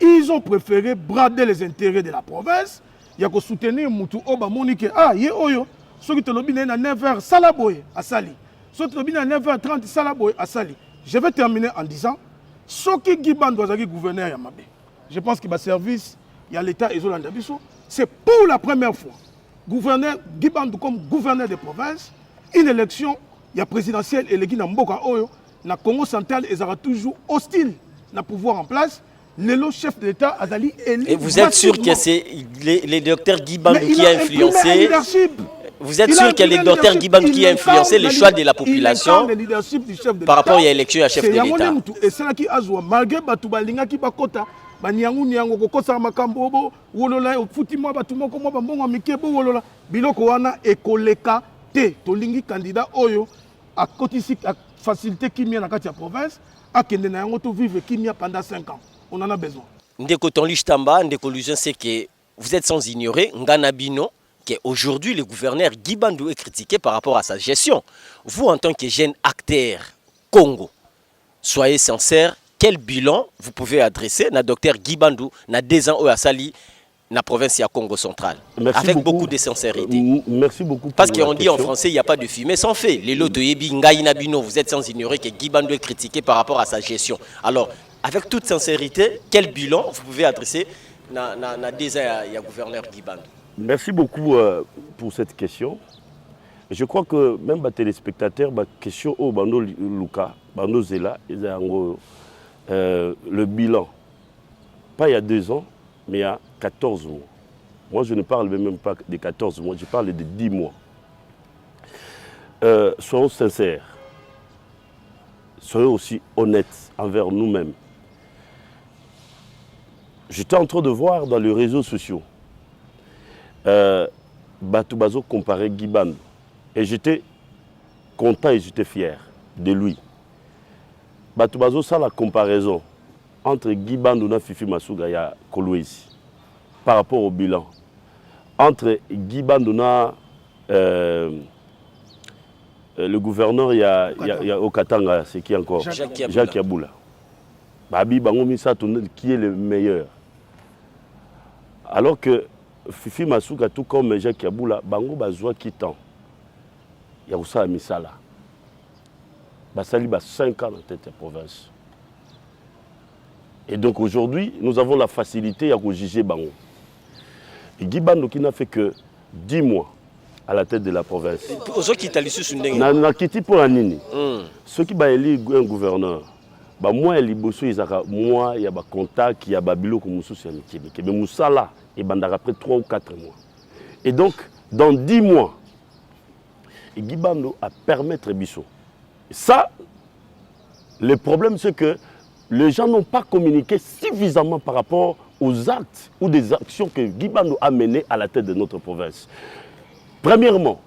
ils ont préféré brader les intérêts de la province. Il y a que soutenir Moutou Oba Monique. Ah, yé oyo. Ceux qui te l'ont dit à 9h, Salaboy à Sali. Ceux qui te l'ont dit à 9h30, Salaboy à Sali. Je vais terminer en disant ceux qui Giban doit être gouverneur Yamabé. Je pense qu'il va service, il y a l'État et Zolandabiso. C'est pour la première fois, gouverneur Gibandou comme gouverneur de province, une élection, il y a présidentielle et l'équipe Mboka Oyo, na Congo central, ils auront toujours hostile na pouvoir en place. Le chef de l'État Azali élu. Et vous êtes sûr que c'est les docteurs Gibandou qui a influencé? Vous êtes sûr que les docteurs Gibandou qui a influencé le choix de la population par rapport à l'élection à chef de l'État? Et c'est là qui a joué, malgré Batoubalinga qui bakota. Banyangu nyango kokosa makambo bo wolola futima batuma ko mwa mbongo mikebo wolola biloko wana ekoleka te tolingi candidat oyo a kotisi a facilité kimia na kati ya province akende na yango to vivre kimia pendant 5 ans on en a besoin. Ndeko Tonlish Tamba, ndeko Luzon, c'est que vous êtes sans ignorer Ngana Bino qu'aujourd'hui le gouverneur Gibandou est critiqué par rapport à sa gestion. Vous en tant que jeune acteur Congo, soyez sincère. Quel bilan vous pouvez adresser à docteur Gibandou na 2 ans au Asali, na province de Congo central? Merci avec beaucoup de sincérité. Merci beaucoup. Parce qu'on dit en français, il n'y a pas de fumée sans fait. Les lots de Yebi, Ngaï Nabino, vous êtes sans ignorer que Gibandou est critiqué par rapport à sa gestion. Alors, avec toute sincérité, quel bilan vous pouvez adresser na 2 ans à gouverneur Gibandou? Merci beaucoup pour cette question. Je crois que même les téléspectateurs, la question au Bando Luka, Bando Zela, le bilan, pas il y a 2 ans, mais il y a 14 mois. Moi, je ne parle même pas de 14 mois, je parle de 10 mois. Soyons sincères, soyons aussi honnêtes envers nous-mêmes. J'étais en train de voir dans les réseaux sociaux, Batoubazo comparer Gibandou. Et j'étais content et j'étais fier de lui. Batoubazo, ça la comparaison entre Gibandou et Fifi Masuga et Kolwezi par rapport au bilan. Entre Gibandou et le gouverneur, il y a Okatanga, c'est qui encore? Jacques Yaboula. Babi Bangomisa, qui est le meilleur? Alors que Fifi Masuga, tout comme Jacques Yaboula, Bango Bazoua qui tend. Il y a aussi Misala. Basali a 5 ans dans cette province. Et donc aujourd'hui, nous avons la facilité à juger Bango. Et Gibandou qui n'a fait que 10 mois à la tête de la province. Ceux qui n'a quitté pour la nini. Ceux qui ont élu un gouverneur, moi, il y a des contacts, il y a des bilo comme Moussou, mais Moussala, il y a après 3 ou 4 mois. Et donc, dans 10 mois, Gibandou a permettre Bissot. Ça, le problème, c'est que les gens n'ont pas communiqué suffisamment par rapport aux actes ou des actions que Gibandou a menées à la tête de notre province. Premièrement,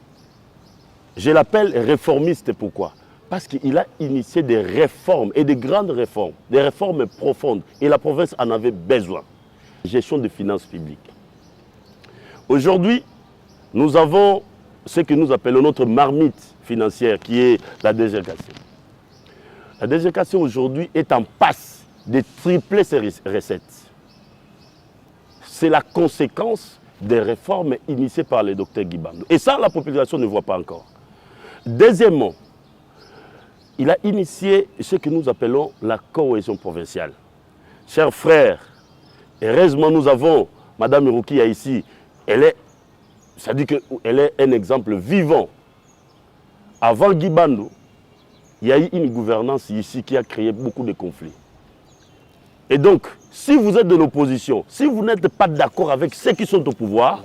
je l'appelle réformiste. Pourquoi? Parce qu'il a initié des réformes et des grandes réformes, des réformes profondes. Et la province en avait besoin. Gestion des finances publiques. Aujourd'hui, nous avons ce que nous appelons notre marmite financière qui est la DGRKC. La DGRKC aujourd'hui est en passe de tripler ses recettes. C'est la conséquence des réformes initiées par le docteur Guibandou. Et ça, la population ne voit pas encore. Deuxièmement, il a initié ce que nous appelons la cohésion provinciale. Chers frères, heureusement nous avons Madame Roukia ici, ça dit qu'elle est un exemple vivant. Avant Guibandou, il y a eu une gouvernance ici qui a créé beaucoup de conflits. Et donc, si vous êtes de l'opposition, si vous n'êtes pas d'accord avec ceux qui sont au pouvoir,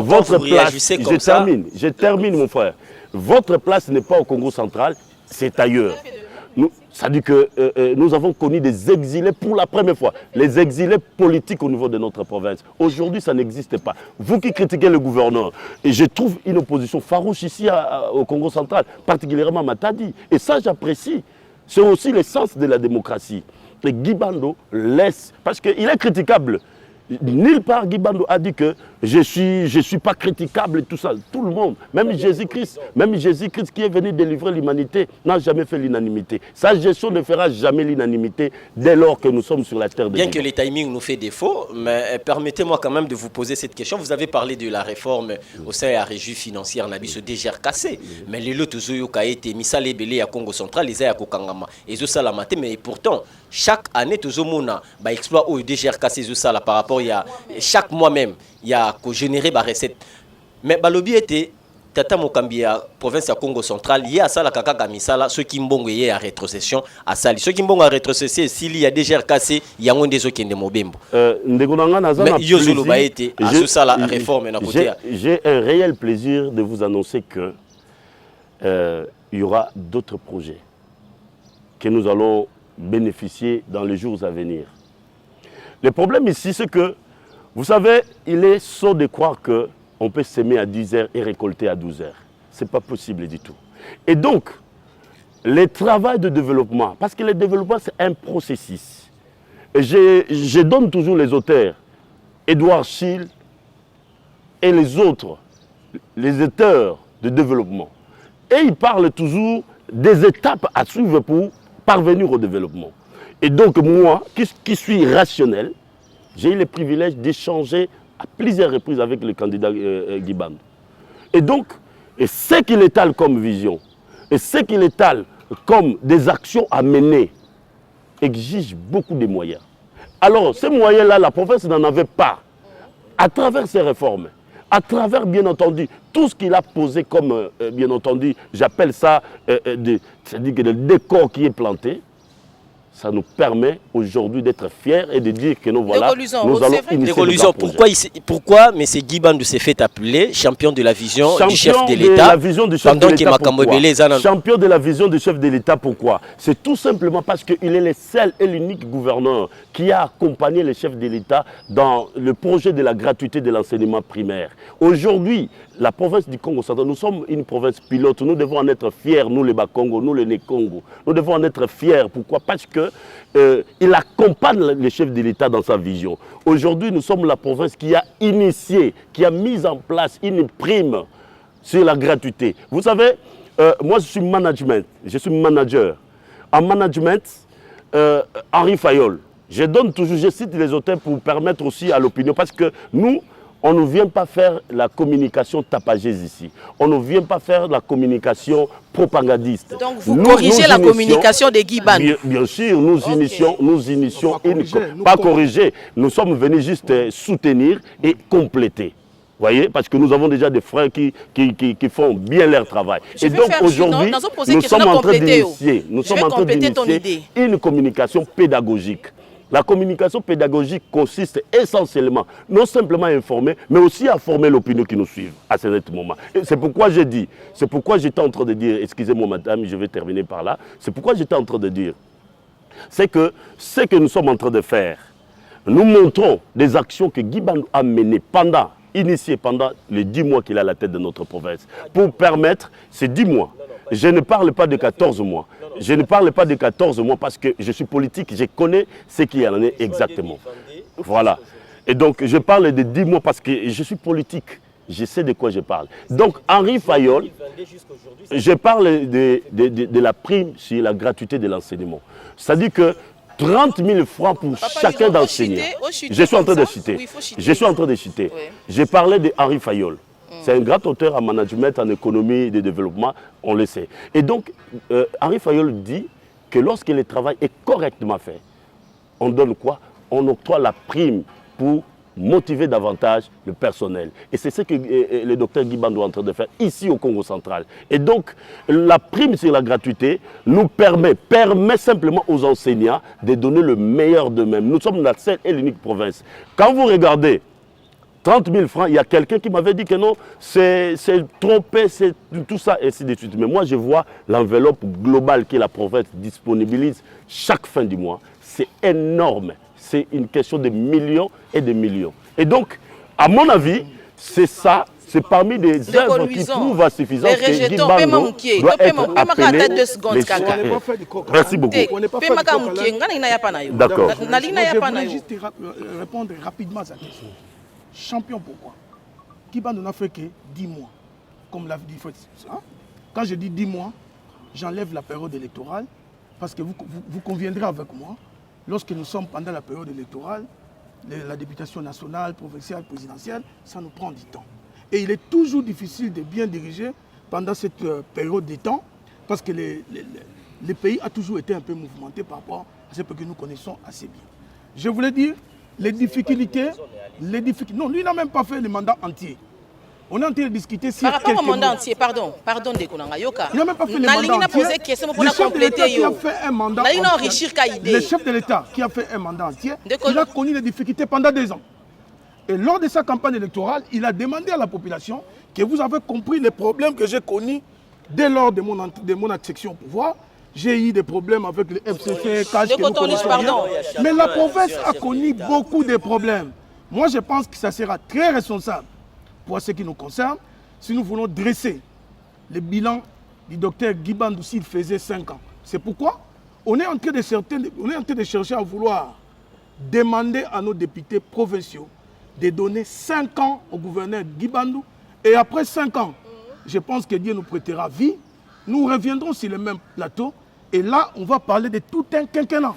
votre place, je termine mon frère, votre place n'est pas au Congo central, c'est ailleurs. Ça dit que nous avons connu des exilés pour la première fois, les exilés politiques au niveau de notre province. Aujourd'hui, ça n'existe pas. Vous qui critiquez le gouverneur, et je trouve une opposition farouche ici au Congo central, particulièrement à Matadi. Et ça, j'apprécie. C'est aussi l'essence de la démocratie. Et Guibandou laisse, parce qu'il est critiquable. Nulle part Guibandou a dit que je suis pas critiquable et tout ça. Tout le monde, même Jésus-Christ qui est venu délivrer l'humanité, n'a jamais fait l'unanimité. Sa gestion ne fera jamais l'unanimité dès lors que nous sommes sur la terre de Dieu. Bien que le timing nous fait défaut, mais permettez-moi quand même de vous poser cette question. Vous avez parlé de la réforme au sein de la régie financière Nabiso DGRKC, mais les lots a été mis à l'ébélé à Congo central, les à Kokangama, et Zosalamate, mais pourtant, chaque année, Tozomona, exploit au DGRKC Zosala par rapport à chaque mois même. Il y a qu'au générer des recettes. Mais Balobi était, Tata Mokambia, province de Congo central, il y a ça la kaka gamisala, ceux qui mbongo y a rétrocession à Sali. Ceux qui mbongo à rétrocession, s'il y a des GRKC, il y a un des autres qui est de Mobembo. Mais Yozolo ba été à ce ça la réforme na côté. J'ai un réel plaisir de vous annoncer que il y aura d'autres projets que nous allons bénéficier dans les jours à venir. Le problème ici, c'est que vous savez, il est sot de croire qu'on peut s'aimer à 10 heures et récolter à 12 heures. Ce n'est pas possible du tout. Et donc, le travail de développement, parce que le développement, c'est un processus. Et je donne toujours les auteurs, Édouard Schill et les autres, les auteurs de développement. Et ils parlent toujours des étapes à suivre pour parvenir au développement. Et donc, moi, qui suis rationnel, j'ai eu le privilège d'échanger à plusieurs reprises avec le candidat Guibandou. Et donc, ce qu'il étale comme vision, et ce qu'il étale comme des actions à mener, exige beaucoup de moyens. Alors, ces moyens-là, la province n'en avait pas. À travers ces réformes, à travers, bien entendu, tout ce qu'il a posé comme, bien entendu, j'appelle ça, c'est-à-dire que le décor qui est planté, ça nous permet aujourd'hui d'être fiers et de dire que nous voilà, nous allons initier pourquoi M. Guibandou s'est fait appeler champion de la vision du chef de l'État pendant qu'il m'a champion de la vision du chef de l'État, pourquoi? C'est tout simplement parce qu'il est le seul et l'unique gouverneur qui a accompagné le chef de l'État dans le projet de la gratuité de l'enseignement primaire. Aujourd'hui, la province du Congo central, nous sommes une province pilote, nous devons en être fiers, nous les Bas-Congo, nous les Né-Congo. Nous devons en être fiers, pourquoi? Parce qu'il accompagne le chef de l'État dans sa vision. Aujourd'hui, nous sommes la province qui a initié, qui a mis en place une prime sur la gratuité. Vous savez, moi je suis management, je suis manager. En management, Henri Fayol, je donne toujours, je cite les auteurs pour permettre aussi à l'opinion, parce que nous, on ne vient pas faire la communication tapageuse ici. On ne vient pas faire la communication propagandiste. Donc vous corrigez la communication de Guibandou. Bien sûr, nous initions pas corriger. Nous sommes venus juste soutenir et compléter. Voyez, parce que nous avons déjà des frères qui font bien leur travail. Et donc aujourd'hui, nous sommes en train d'initier une communication pédagogique. La communication pédagogique consiste essentiellement, non simplement à informer, mais aussi à former l'opinion qui nous suit à ce moment. C'est pourquoi j'ai dit, c'est pourquoi j'étais en train de dire, excusez-moi madame, je vais terminer par là, c'est pourquoi j'étais en train de dire, c'est que ce que nous sommes en train de faire, nous montrons des actions que Guibandou a menées initiées pendant les 10 mois qu'il a à la tête de notre province, pour permettre ces 10 mois. Je ne parle pas de 14 mois. Je ne parle pas de 14 mois parce que je suis politique, je connais ce qu'il y en est exactement. Voilà. Et donc, je parle de 10 mois parce que je suis politique. Je sais de quoi je parle. Donc, Henri Fayol, je parle de la prime sur la gratuité de l'enseignement. C'est-à-dire que 30 000 francs pour chacun d'enseignants. Je suis en train de citer. Je suis en train de citer. Je parlais de Henri Fayol. C'est un grand auteur en management, en économie et de développement, on le sait. Et donc, Henri Fayol dit que lorsque le travail est correctement fait, on donne quoi? On octroie la prime pour motiver davantage le personnel. Et c'est ce que le docteur Guibandou est en train de faire ici au Congo central. Et donc, la prime sur la gratuité nous permet simplement aux enseignants de donner le meilleur d'eux-mêmes. Nous sommes la seule et l'unique province. Quand vous regardez 30 000 francs, il y a quelqu'un qui m'avait dit que non, c'est trompé, c'est tout ça, et ainsi de suite. Mais moi, je vois l'enveloppe globale que la province disponibilise chaque fin du mois. C'est énorme. C'est une question de millions et de millions. Et donc, à mon avis, c'est ça, c'est parmi des œuvres qui prouvent à suffisance que Guy Bando doit être appelé les chefs. Merci beaucoup. D'accord. Je voulais juste répondre rapidement à sa question. Champion, pourquoi? Guy Bando n'a fait que 10 mois, comme l'a dit. Quand je dis 10 mois, j'enlève la période électorale, parce que vous conviendrez avec moi, lorsque nous sommes pendant la période électorale, la députation nationale, provinciale, présidentielle, ça nous prend du temps. Et il est toujours difficile de bien diriger pendant cette période de temps, parce que le pays a toujours été un peu mouvementé par rapport à ce que nous connaissons assez bien. Je voulais dire, les difficultés... Non, lui n'a même pas fait le mandat entier. On est en train de discuter sur par rapport au mandat entier, pardon, Dekonanga Yoka. Il n'a même pas fait le mandat entier. Le chef de l'État qui a fait un mandat entier, le chef de l'État qui a fait un mandat entier, il a connu les difficultés pendant 2 ans. Et lors de sa campagne électorale, il a demandé à la population que vous avez compris les problèmes que j'ai connus dès lors de mon accession au pouvoir. J'ai eu des problèmes avec le FCC, mais la province a connu beaucoup de problèmes. Moi, je pense que ça sera très responsable pour ce qui nous concerne si nous voulons dresser le bilan du docteur Guy Bando s'il faisait 5 ans. C'est pourquoi on est en train de chercher à vouloir demander à nos députés provinciaux de donner 5 ans au gouverneur Guy Bando. Et après 5 ans, je pense que Dieu nous prêtera vie. Nous reviendrons sur le même plateau. Et là, on va parler de tout un quinquennat.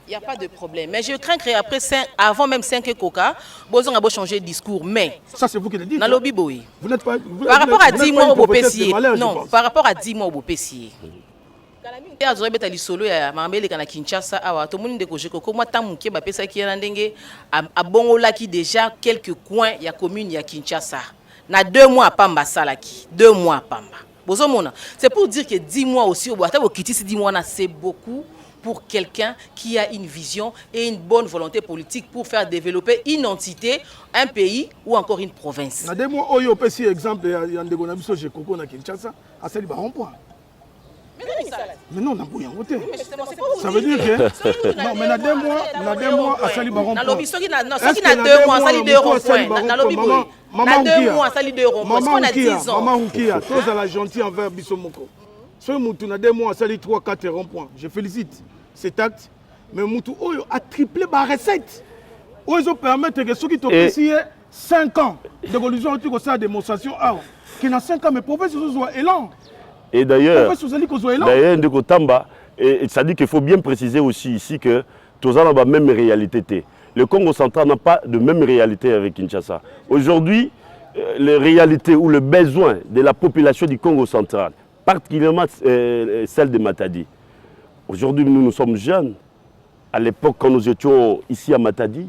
Il n'y a pas de problème. Mais je crains qu'après avant même 5 coca, Bozon a beau changer de discours. Mais. Ça, c'est vous qui le dites. Dans l'objet, vous n'êtes pas. Par rapport à 10 mois au Bopessier. Non, par rapport à 10 mois au Bopessier. Il y a des solo ya mamele kana Kinshasa awa to monde ko jeko ko mata muke ba pesa ki na ndenge a bongola ki déjà quelques coins ya commune ya Kinshasa. Na 2 mois pamba salaki. 2 mois pamba. Bozomona. C'est pour dire que 10 mois aussi au boita bo kiti 10 mois na c'est beaucoup pour quelqu'un qui a une vision et une bonne volonté politique pour faire développer une entité, un pays ou encore une province. Na 2 mois oyo pesi exemple ya ndeko na biso jeko na Kinshasa a sali ba rond-point. Mais non, on a bouillé en côté. Ça veut dire que. Non, mais dans 2 mois, à Sali Baron. Dans l'objet, qui n'a 2 mois, Sali 2 ronds-points. Dans l'objet, dans 2 mois, Sali 2 ronds-points. Parce qu'on a 10 ans. Maman Oukia, tous à la gentille envers Bissomoko. Ce Moutou, dans 2 mois, Sali 3-4 ronds-points. Je félicite cet acte. Mais Moutou a triplé ma recette. Ils ont permis que ceux qui t'ont essayé 5 ans de religion, tu as une démonstration. Qui n'a 5 ans, mais prophètes, ils ont élan. Et d'ailleurs, Ndeko Tamba, ça dit qu'il faut bien préciser aussi ici que tous n'a pas la même réalité. Le Congo central n'a pas de même réalité avec Kinshasa. Aujourd'hui, les réalités ou le besoin de la population du Congo central, particulièrement celle de Matadi. Aujourd'hui, nous sommes jeunes. À l'époque, quand nous étions ici à Matadi,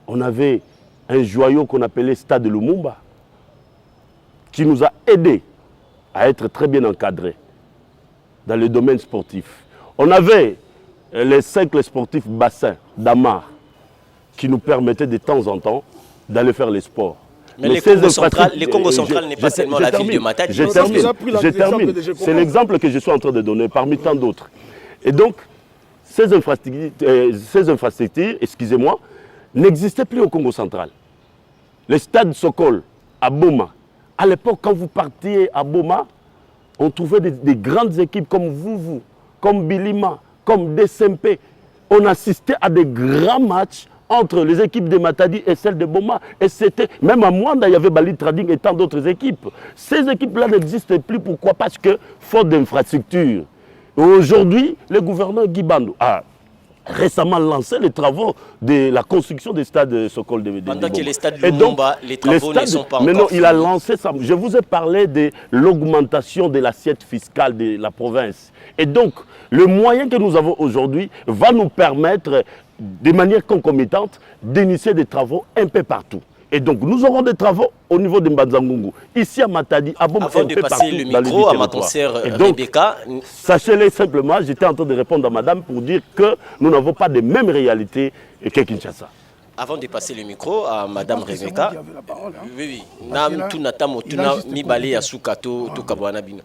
on avait un joyau qu'on appelait Stade de Lumumba, qui nous a aidés à être très bien encadrés dans le domaine sportif. On avait les 5 sportifs bassins d'Amar qui nous permettaient de temps en temps d'aller faire les sports. Mais le Congo central n'est pas seulement la ville de Matadi. Je termine. C'est l'exemple que je suis en train de donner parmi tant d'autres. Et donc, ces infrastructures, excusez-moi, n'existaient plus au Congo central. Le stade Sokol à Boma, à l'époque, quand vous partiez à Boma, on trouvait des grandes équipes comme vous, comme Bilima, comme DSMP. On assistait à des grands matchs entre les équipes de Matadi et celles de Boma. Et c'était, même à Mwanda, il y avait Bali Trading et tant d'autres équipes. Ces équipes-là n'existent plus. Pourquoi? Parce que faute d'infrastructures. Aujourd'hui, le gouverneur Guy Bandou a récemment lancé les travaux de la construction des stades Sokol de Pendant que les stades Lumumba, les travaux ne sont pas encore non, il a finis. lancé ça. Je vous ai parlé de l'augmentation de l'assiette fiscale de la province. Et donc, le moyen que nous avons aujourd'hui va nous permettre, de manière concomitante, d'initier des travaux un peu partout. Et donc, nous aurons des travaux au niveau de Mbanzangungu, ici à Matadi, à Boma, avant de passer le micro à ma consoeur Rebecca. Sachez-le simplement, j'étais en train de répondre à madame pour dire que nous n'avons pas de mêmes réalités que Kinshasa. Avant de passer le micro à madame Rebecca, oui, nam tunatamo tuna mibale ya sukato to kabwana bino.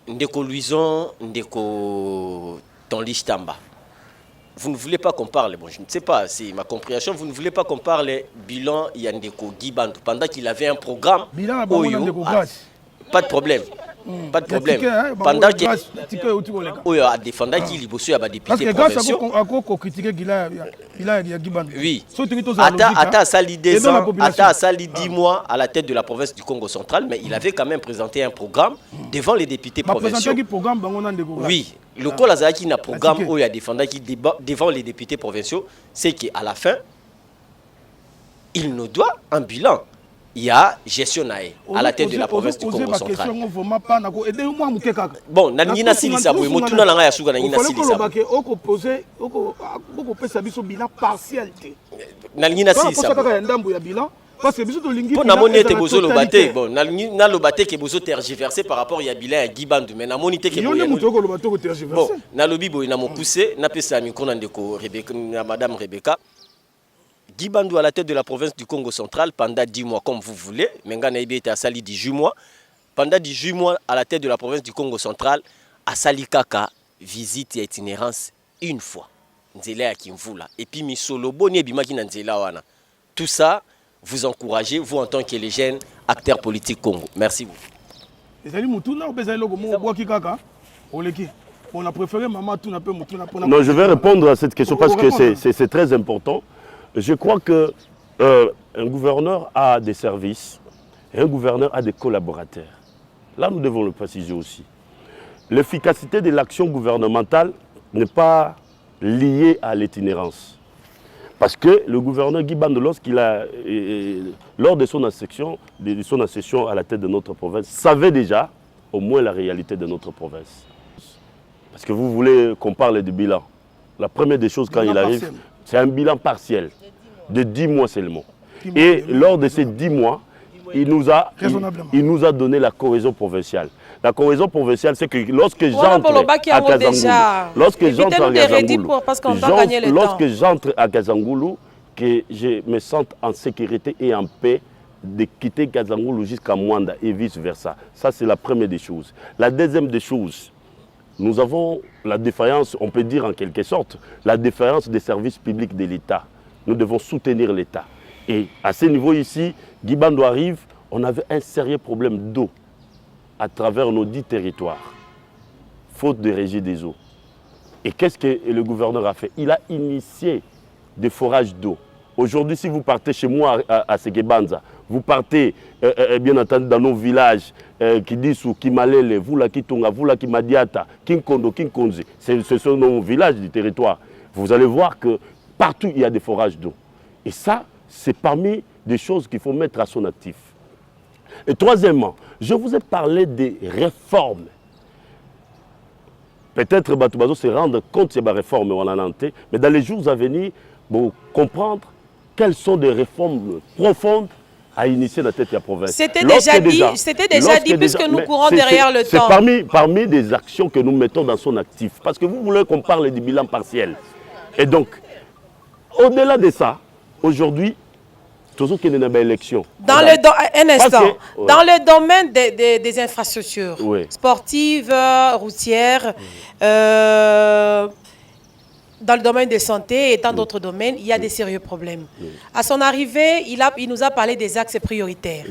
Ndeko Luison, ndeko Tonlich Tamba. Vous ne voulez pas qu'on parle, bon, je ne sais pas, c'est ma compréhension, vous ne voulez pas qu'on parle bilan Yandeko Guy Bandou pendant qu'il avait un programme. Bilan pas de problème. Pas de problème. Pendant qu'il a défendu qu'il y a des députés provinciaux. Oui. Ata Sali 10 ans, Ata Sali 10 mois à la tête de la province du Congo central, mais il avait quand même présenté un programme devant les députés provinciaux. Oui. Le col Azaki n'a programme où il a défendu devant les députés provinciaux, c'est qu'à la fin, il nous doit un bilan. Il y a gestionnaire à la tête de la province du Congo central. Bon, Nangina Silisa, oui, Motuna Langa Yasuga Nangina Silisa. Nangina Silisa. Parce que pour namoni était bozo le baté bon na le baté que bozo tergiversé par rapport ya bilan ya Guy Bandou mais namoni te que bon na lobi boy na mo poussé na pesa micro na ndeko Rebecca na madame Rebecca Guy Bandou à la tête de la province du Congo central pendant 10 mois comme vous voulez Mengana Ibe était à Sali 18 mois pendant 18 mois à la tête de la province du Congo central à Sali Kaka visite et itinérance une fois nzela ya Kimvula et puis misolo boni ebimaki na nzela wana tout ça vous encouragez, vous en tant que les jeunes acteurs politiques Congo. Merci beaucoup. Non, je vais répondre à cette question parce que c'est très important. Je crois que un gouverneur a des services et un gouverneur a des collaborateurs. Là, nous devons le préciser aussi. L'efficacité de l'action gouvernementale n'est pas liée à l'itinérance. Parce que le gouverneur Guy Bandou, lors de son accession à la tête de notre province, savait déjà au moins la réalité de notre province. Parce que vous voulez qu'on parle du bilan. La première des choses quand il arrive, c'est un bilan partiel de 10 mois seulement. Et lors de ces 10 mois, il nous a donné la cohésion provinciale. La cohésion provinciale, c'est que lorsque j'entre à Kazangoulou, que je me sente en sécurité et en paix de quitter Kazangoulou jusqu'à Mwanda et vice-versa. Ça, c'est la première des choses. La deuxième des choses, nous avons la défaillance, on peut dire en quelque sorte, la défaillance des services publics de l'État. Nous devons soutenir l'État. Et à ce niveau ici, Guy Bandou arrive, on avait un sérieux problème d'eau à travers nos 10 territoires, faute de régie des eaux. Et qu'est-ce que le gouverneur a fait? Il a initié des forages d'eau. Aujourd'hui, si vous partez chez moi à Sekebanza, vous partez bien entendu dans nos villages, Kidisu, Kimalele, Vula Kitunga, Vula Kimadiata, Kinkondo, Kinkonzi, ce sont nos villages du territoire. Vous allez voir que partout il y a des forages d'eau. Et ça, c'est parmi des choses qu'il faut mettre à son actif. Et troisièmement, je vous ai parlé des réformes. Peut-être Batoubazo se rendre compte de ces réformes, mais dans les jours à venir, pour comprendre quelles sont des réformes profondes à initier dans la tête de la province. C'était déjà dit puisque nous courons derrière le temps. C'est parmi des actions que nous mettons dans son actif. Parce que vous voulez qu'on parle du bilan partiel. Et donc, au-delà de ça, aujourd'hui, toujours qu'il y ait une élection. Dans le domaine des infrastructures sportives, routières, dans le domaine de santé et tant d'autres domaines, il y a des sérieux problèmes. À son arrivée, il nous a parlé des axes prioritaires.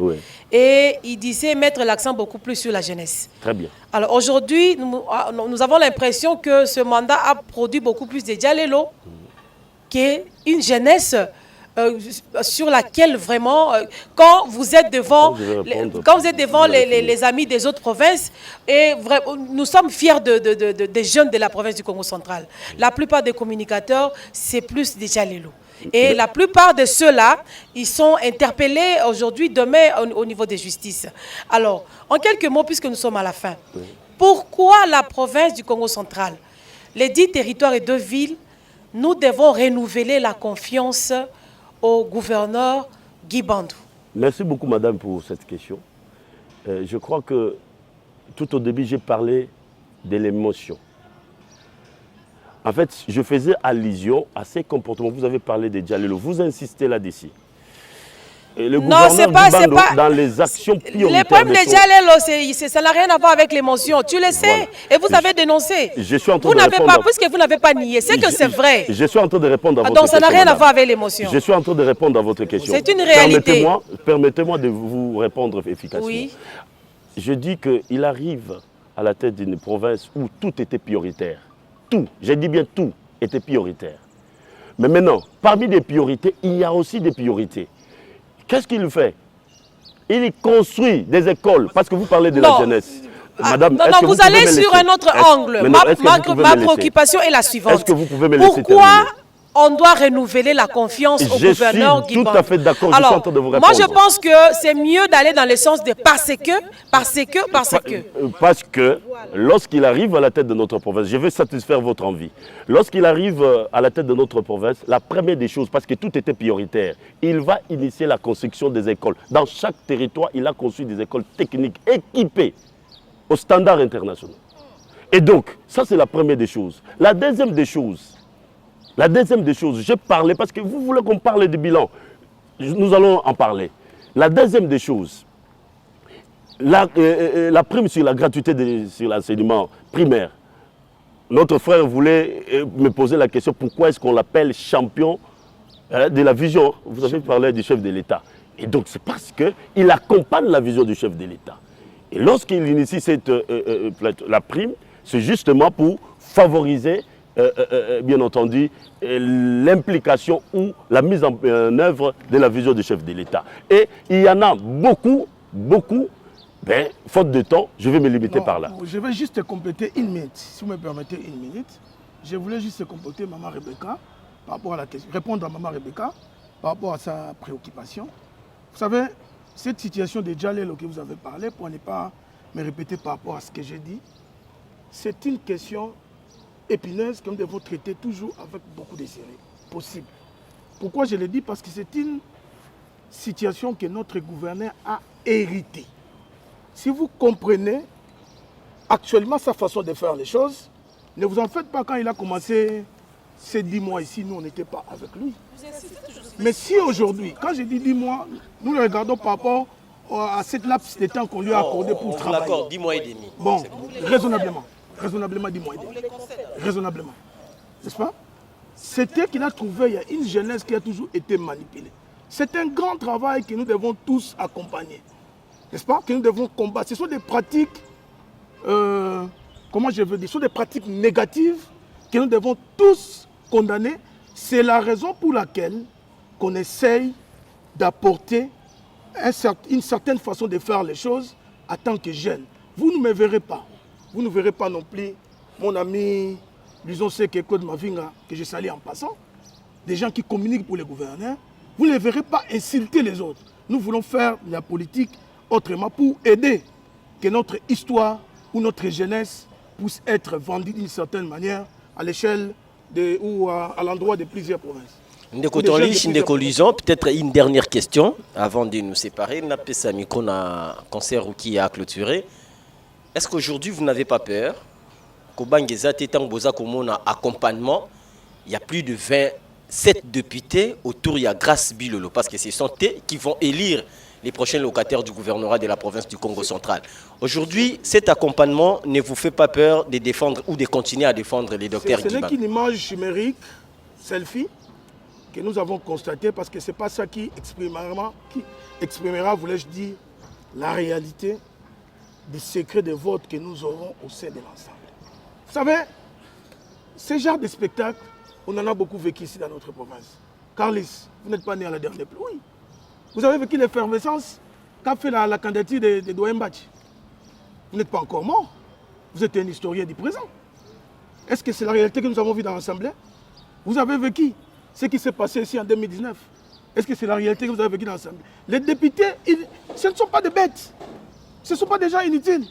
Et il disait mettre l'accent beaucoup plus sur la jeunesse. Très bien. Alors aujourd'hui, nous avons l'impression que ce mandat a produit beaucoup plus de dialélo qu'une jeunesse sur laquelle vraiment, quand vous êtes devant, les amis des autres provinces, et nous sommes fiers des jeunes de la province du Congo central. La plupart des communicateurs, c'est plus des Djalelo. Et la plupart de ceux-là, ils sont interpellés aujourd'hui, demain, au niveau des justices. Alors, en quelques mots, puisque nous sommes à la fin, pourquoi la province du Congo central, les 10 territoires et 2 villes, nous devons renouveler la confiance au gouverneur Guy Bandou? Merci beaucoup, madame, pour cette question. Je crois que tout au début, j'ai parlé de l'émotion. En fait, je faisais allusion à ces comportements. Vous avez parlé des Djalelo. Vous insistez là-dessus. Le gouverneur Guy Bandou, dans les actions prioritaires... Le problème des Djalelo, ça n'a rien à voir avec l'émotion. Tu le sais. Voilà. Et vous avez dénoncé. Je suis en train de répondre... Puisque vous n'avez pas nié, c'est que c'est vrai. Je suis en train de répondre à votre question. Donc ça n'a rien à voir avec l'émotion. Je suis en train de répondre à votre question. C'est une réalité. Permettez-moi de vous répondre efficacement. Oui. Je dis qu'il arrive à la tête d'une province où tout était prioritaire. Tout, j'ai dit bien tout, était prioritaire. Mais maintenant, parmi les priorités, il y a aussi des priorités. Qu'est-ce qu'il fait? Il construit des écoles, parce que vous parlez de la jeunesse. Madame, non, vous allez sur un autre angle. Ma préoccupation est la suivante. Est-ce que vous pouvez me laisser terminer? On doit renouveler la confiance au gouverneur Guy Bandou. Je suis tout à fait d'accord. Alors, je suis en train de vous répondre. Moi, je pense que c'est mieux d'aller dans le sens de parce que. Lorsqu'il arrive à la tête de notre province, je vais satisfaire votre envie. Lorsqu'il arrive à la tête de notre province, la première des choses, parce que tout était prioritaire, il va initier la construction des écoles. Dans chaque territoire, il a construit des écoles techniques équipées aux standards internationaux. Et donc, ça c'est la première des choses. La deuxième des choses, j'ai parlé, parce que vous voulez qu'on parle du bilan. Nous allons en parler. La deuxième des choses, la prime sur la gratuité sur l'enseignement primaire. Notre frère voulait me poser la question, pourquoi est-ce qu'on l'appelle champion de la vision? Vous avez parlé du chef de l'État. Et donc c'est parce qu'il accompagne la vision du chef de l'État. Et lorsqu'il initie la prime, c'est justement pour favoriser bien entendu, l'implication ou la mise en œuvre de la vision du chef de l'État. Et il y en a beaucoup, ben, faute de temps, je vais me limiter par là. Je vais juste compléter une minute, si vous me permettez une minute. Je voulais juste compléter Maman Rebecca, par rapport à la question, répondre à Maman Rebecca, par rapport à sa préoccupation. Vous savez, cette situation de Djalelo que vous avez parlé, pour ne pas me répéter par rapport à ce que j'ai dit, c'est une question épineuse que nous devons traiter toujours avec beaucoup de sérieux possible. Pourquoi je le dis? Parce que c'est une situation que notre gouverneur a héritée. Si vous comprenez actuellement sa façon de faire les choses, ne vous en faites pas. Quand il a commencé ces 10 mois ici, nous on n'était pas avec lui. Mais si aujourd'hui, quand je dis 10 mois, nous le regardons par rapport à cette laps de temps qu'on lui a accordé pour travailler. D'accord, 10 mois et demi. Bon, raisonnablement 10 mois et demi. Raisonnablement. N'est-ce pas? C'était qu'il a trouvé, il y a une jeunesse qui a toujours été manipulée. C'est un grand travail que nous devons tous accompagner. N'est-ce pas? Que nous devons combattre. Ce sont des pratiques, comment je veux dire, ce sont des pratiques négatives que nous devons tous condamner. C'est la raison pour laquelle qu'on essaye d'apporter une certaine façon de faire les choses en tant que jeune. Vous ne me verrez pas. Vous ne verrez pas non plus mon ami Luson Seke Claude Mavinga, que je salue en passant, des gens qui communiquent pour les gouverneurs. Vous ne verrez pas insulter les autres. Nous voulons faire la politique autrement pour aider que notre histoire ou notre jeunesse puisse être vendue d'une certaine manière à l'échelle ou à l'endroit de plusieurs provinces. Peut-être une dernière question avant de nous séparer. Concert qui a clôturé. Est-ce qu'aujourd'hui vous n'avez pas peur accompagnement, il y a plus de 27 députés autour, il y a Grace Bilolo, parce que ce sont eux qui vont élire les prochains locataires du gouvernorat de la province du Congo central. Aujourd'hui, cet accompagnement ne vous fait pas peur de défendre ou de continuer à défendre les docteurs Guy Bandou? Ce n'est qu'une image chimérique, selfie, que nous avons constaté, parce que ce n'est pas ça qui exprimera, voulais-je dire, la réalité des secrets de vote que nous aurons au sein de l'ensemble. Vous savez, ce genre de spectacle, on en a beaucoup vécu ici dans notre province. Carlis, vous n'êtes pas né à la dernière pluie. Oui. Vous avez vécu l'effervescence qu'a fait la candidature de Doembachi. Vous n'êtes pas encore mort. Vous êtes un historien du présent. Est-ce que c'est la réalité que nous avons vue dans l'Assemblée? Vous avez vécu ce qui s'est passé ici en 2019. Est-ce que c'est la réalité que vous avez vécu dans l'Assemblée? Les députés, ce ne sont pas des bêtes. Ce ne sont pas des gens inutiles.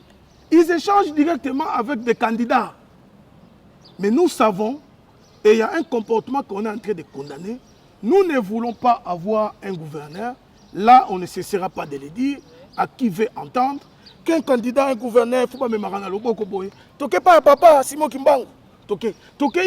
Ils échangent directement avec des candidats. Mais nous savons, et il y a un comportement qu'on est en train de condamner, nous ne voulons pas avoir un gouverneur, là on ne cessera pas de le dire, à qui veut entendre, qu'un candidat, un gouverneur, il ne faut pas me marrer dans le boko boy. Toké pas papa, Simon Kimbangu. Toké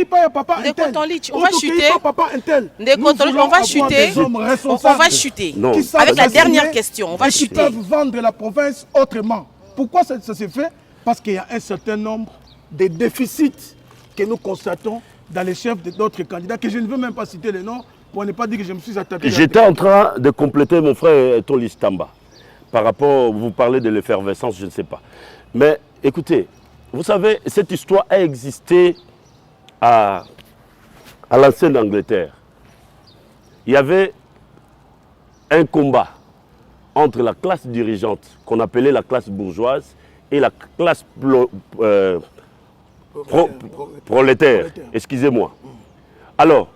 pas papa Intel. On va chuter. Papa Intel. On va chuter. On va chuter. Avec la dernière question, on va chuter. Qui peuvent vendre la province autrement. Pourquoi ça se fait? Parce qu'il y a un certain nombre de déficits que nous constatons dans les chefs d'autres candidats, que je ne veux même pas citer les noms, pour ne pas dire que je me suis attaqué. J'étais en train de compléter mon frère Tolis Tamba. Par rapport, vous parlez de l'effervescence, je ne sais pas. Mais écoutez, vous savez, cette histoire a existé à l'ancienne Angleterre. Il y avait un combat entre la classe dirigeante, qu'on appelait la classe bourgeoise, et la classe prolétaire. Excusez-moi. Alors,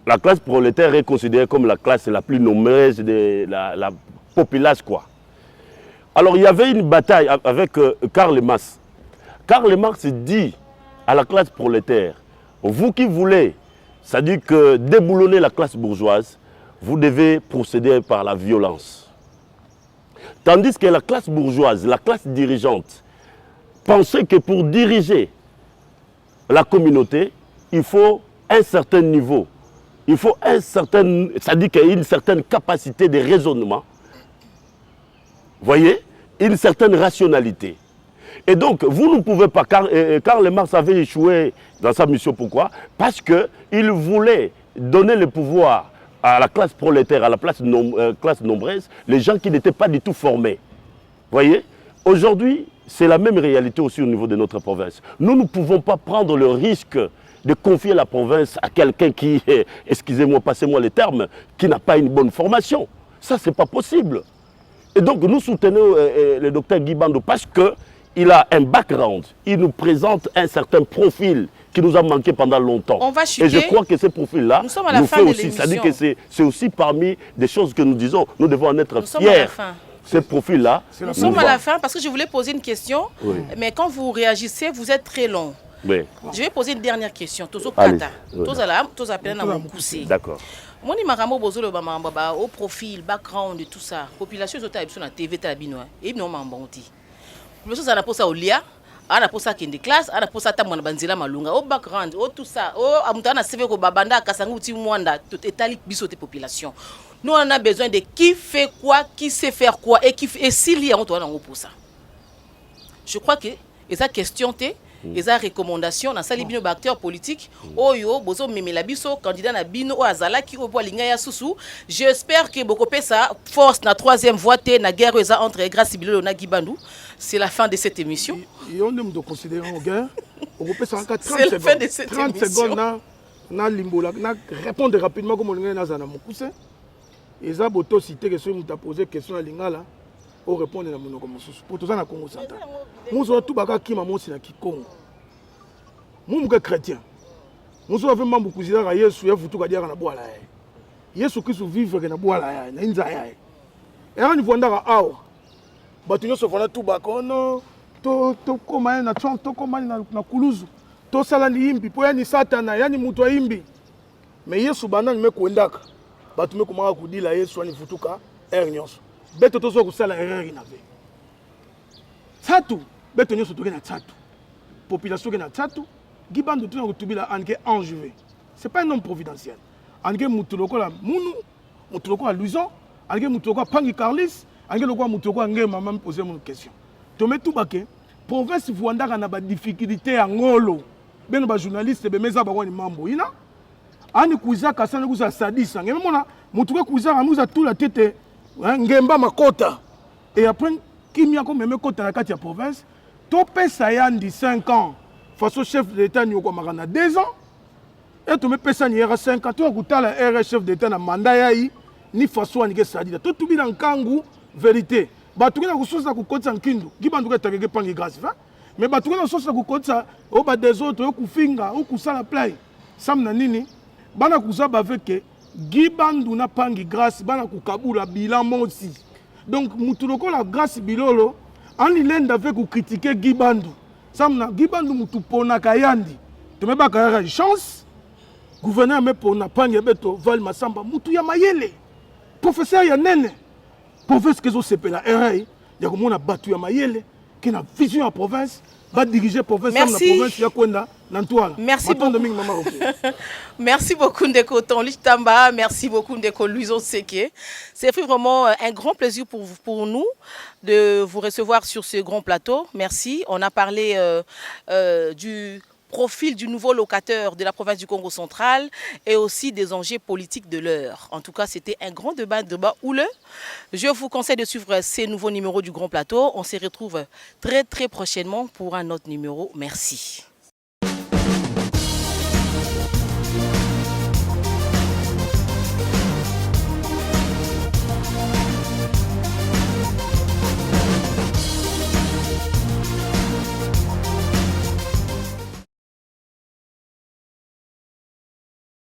la classe prolétaire est considérée comme la classe la plus nombreuse de la populace, quoi. Alors, il y avait une bataille avec Karl Marx. Karl Marx dit à la classe prolétaire, vous qui voulez, c'est-à-dire que déboulonner la classe bourgeoise, vous devez procéder par la violence. Tandis que la classe bourgeoise, la classe dirigeante, pensait que pour diriger la communauté, il faut un certain niveau, il faut c'est-à-dire qu'il y a une certaine capacité de raisonnement, voyez, une certaine rationalité. Et donc, vous ne pouvez pas, Karl Marx avait échoué dans sa mission. Pourquoi? Parce qu'il voulait donner le pouvoir à la classe prolétaire, à la classe nombreuse, les gens qui n'étaient pas du tout formés. Voyez? Aujourd'hui, c'est la même réalité aussi au niveau de notre province. Nous ne pouvons pas prendre le risque de confier la province à quelqu'un qui, excusez-moi, passez-moi les termes, qui n'a pas une bonne formation. Ça, ce n'est pas possible. Et donc, nous soutenons le docteur Guy Bandou parce qu'il a un background, il nous présente un certain profil qui nous a manqué pendant longtemps. On va chuter. Et je crois que ce profil-là nous fait aussi, c'est-à-dire que c'est aussi parmi des choses que nous disons, nous devons en être fiers. Ce profil-là. Nous sommes à la fin parce que je voulais poser une question, mais quand vous réagissez, vous êtes très long. Oui. Je vais poser une dernière question. D'accord. Moi, je au profil, background et tout ça. Population sur la TV, et non, je suis pour ça au lia, ana pour ça qui est de classe, ana pour ça ta mwana banzila malunga, au background, au tout ça, au amutana CV ko babanda kasangu ti mwanda, tout étali biso te population. Nous on a besoin de qui fait quoi, qui sait faire quoi et qui et s'il y a on doit pour ça. Je crois que esa question te esa recommandation na sali bino ba acteur politique oyo bozo memela biso candidat na bino o azala ki obo linga ya susu. J'espère que boko pesa force na troisième voie te na guerre eza entre Grace Bilolo na Guy Bandou. C'est la fin de cette émission. Et on aime de considérer en guerre. On peut passer encore 30 secondes. C'est la fin de cette 30 émission. secondes, na limbola, na répondre rapidement comme on l'a dans un mokuse. Et ça, boto cité que si on t'a posé question à lingala, on répond à mon comme sous. Pour tout ça, na Congo central. Moi, je tout baga qui m'a montré na Congo. Moi, je suis chrétien. Moi, je suis membre du président Yesu, ya futu kadia na boala. Yesu Christ vivre na boala, na inza. Et on voit ndaka awa. Bato nyonso fana tout bakono to koma na chong to koma na kuluzu to sala ni imbi po yani satana yani mutu imbi mais Yesu banani me kuendaka bato me komaka kudila Yesu ani futuka nyonso beto to so kusala erreur inave tatu beto nyonso to na tatu population na tatu Guy Bandou to na kutubila anke enjoué c'est pas un homme providentiel anke mutu lokola munu mutu lokola Luison anke mutu lokola Pangi Carlis. Angelo mutoko ngé maman me poser une question. Tomé tout baké province Vuandaka na ba difficulté à ngolo. Ben ba journaliste be meza ba wani mambo ina. Ani kuiza kasana kuza sadisa. Ngé mona mutoko kuiza amuza tout la tête ngemba makota. Et après kimia ko meme kota na kati ya province, to pesa yandi 5 ans face au chef de l'état nyoko makana 2 ans. Et tu me pèses ça, il y a 50 ans, tu as le chef d'État dans le mandat, ni façon à Sadida. Tout le monde en Kangou, vérité. Tu as une chose à côté de Kindu, qui va nous faire des grâce. Mais tu as une chose à côté de des autres, ou Finga, ou Kusala Play. Sam Nanini, Bana Kusaba avec Gibandu na pangi grâce, Bana Kukabula, bilan aussi. Donc, Moutuloko la grâce bilolo, en il avec ou critiquer Gibandu. Sam na Gibandu Moutupona Kayandi. Tu me bats chance. Gouverneur me pour na pangi beto Val Masamba, Moutou ya mayele. Professeur ya nene. Province que zo sepela RI, ya ko mona batu ya mayele, qui na vision en province, va diriger province na province ya kwenda na Ntwala. Merci beaucoup. Merci beaucoup Ndeko Tonlich Tamba, merci beaucoup Ndeko Louison Seke. C'est vraiment un grand plaisir pour nous de vous recevoir sur ce grand plateau. Merci. On a parlé du profil du nouveau locataire de la province du Congo central et aussi des enjeux politiques de l'heure. En tout cas, c'était un grand débat houleux. Je vous conseille de suivre ces nouveaux numéros du Grand Plateau. On se retrouve très prochainement pour un autre numéro. Merci.